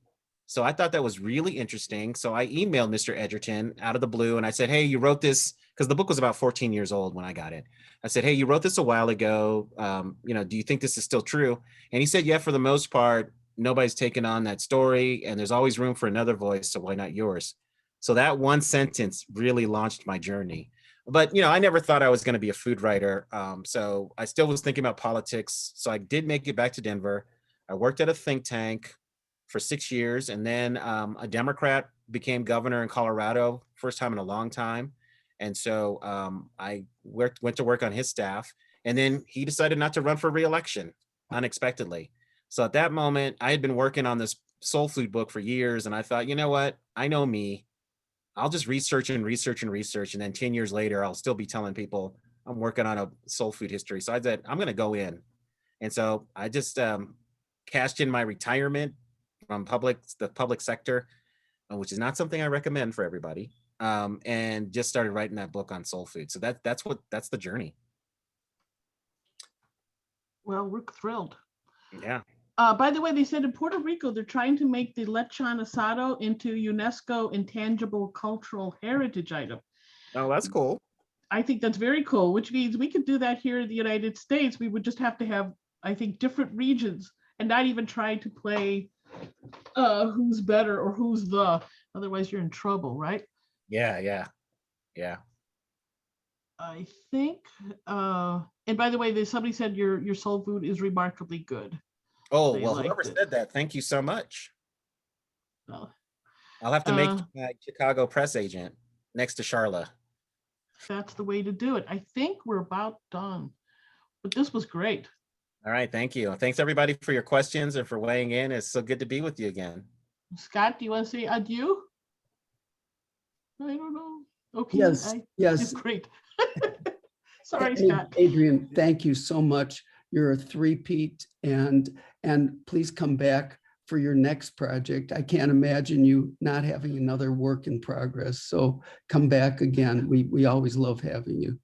So I thought that was really interesting. So I emailed Mr. Edgerton out of the blue and I said, hey, you wrote this, because the book was about 14 years old when I got it. I said, hey, you wrote this a while ago. Do you think this is still true? And he said, yeah, for the most part, nobody's taken on that story and there's always room for another voice. So why not yours? So that one sentence really launched my journey. But, I never thought I was going to be a food writer. So I still was thinking about politics. So I did make it back to Denver. I worked at a think tank for 6 years. And then a Democrat became governor in Colorado, first time in a long time. And so I went to work on his staff. And then he decided not to run for re-election unexpectedly. So at that moment, I had been working on this soul food book for years. And I thought, you know what? I know me. I'll just research and research and research. And then 10 years later, I'll still be telling people I'm working on a soul food history. So I said, I'm going to go in. And so I just cashed in my retirement from the public sector, which is not something I recommend for everybody, and just started writing that book on soul food. So that's the journey. Well, we're thrilled. Yeah. By the way, they said in Puerto Rico, they're trying to make the lechon asado into UNESCO intangible cultural heritage item. Oh, that's cool. I think that's very cool, which means we could do that here in the United States. We would just have to have, I think, different regions and not even try to play who's better or who's the, otherwise you're in trouble, right? Yeah. I think, and by the way, somebody said your soul food is remarkably good. Oh, They well, liked whoever it. said that, thank you so much. Well, I'll have to make my Chicago press agent next to Charla. that's the way to do it. I think we're about done, but this was great. All right, thank you. Thanks everybody for your questions and for weighing in. It's so good to be with you again. Scott, do you want to say adieu? I don't know. Okay. Yes. Great. Sorry, Hey, Scott. Adrian, thank you so much. You're a three-peat, and please come back for your next project. I can't imagine you not having another work in progress. So come back again. We always love having you.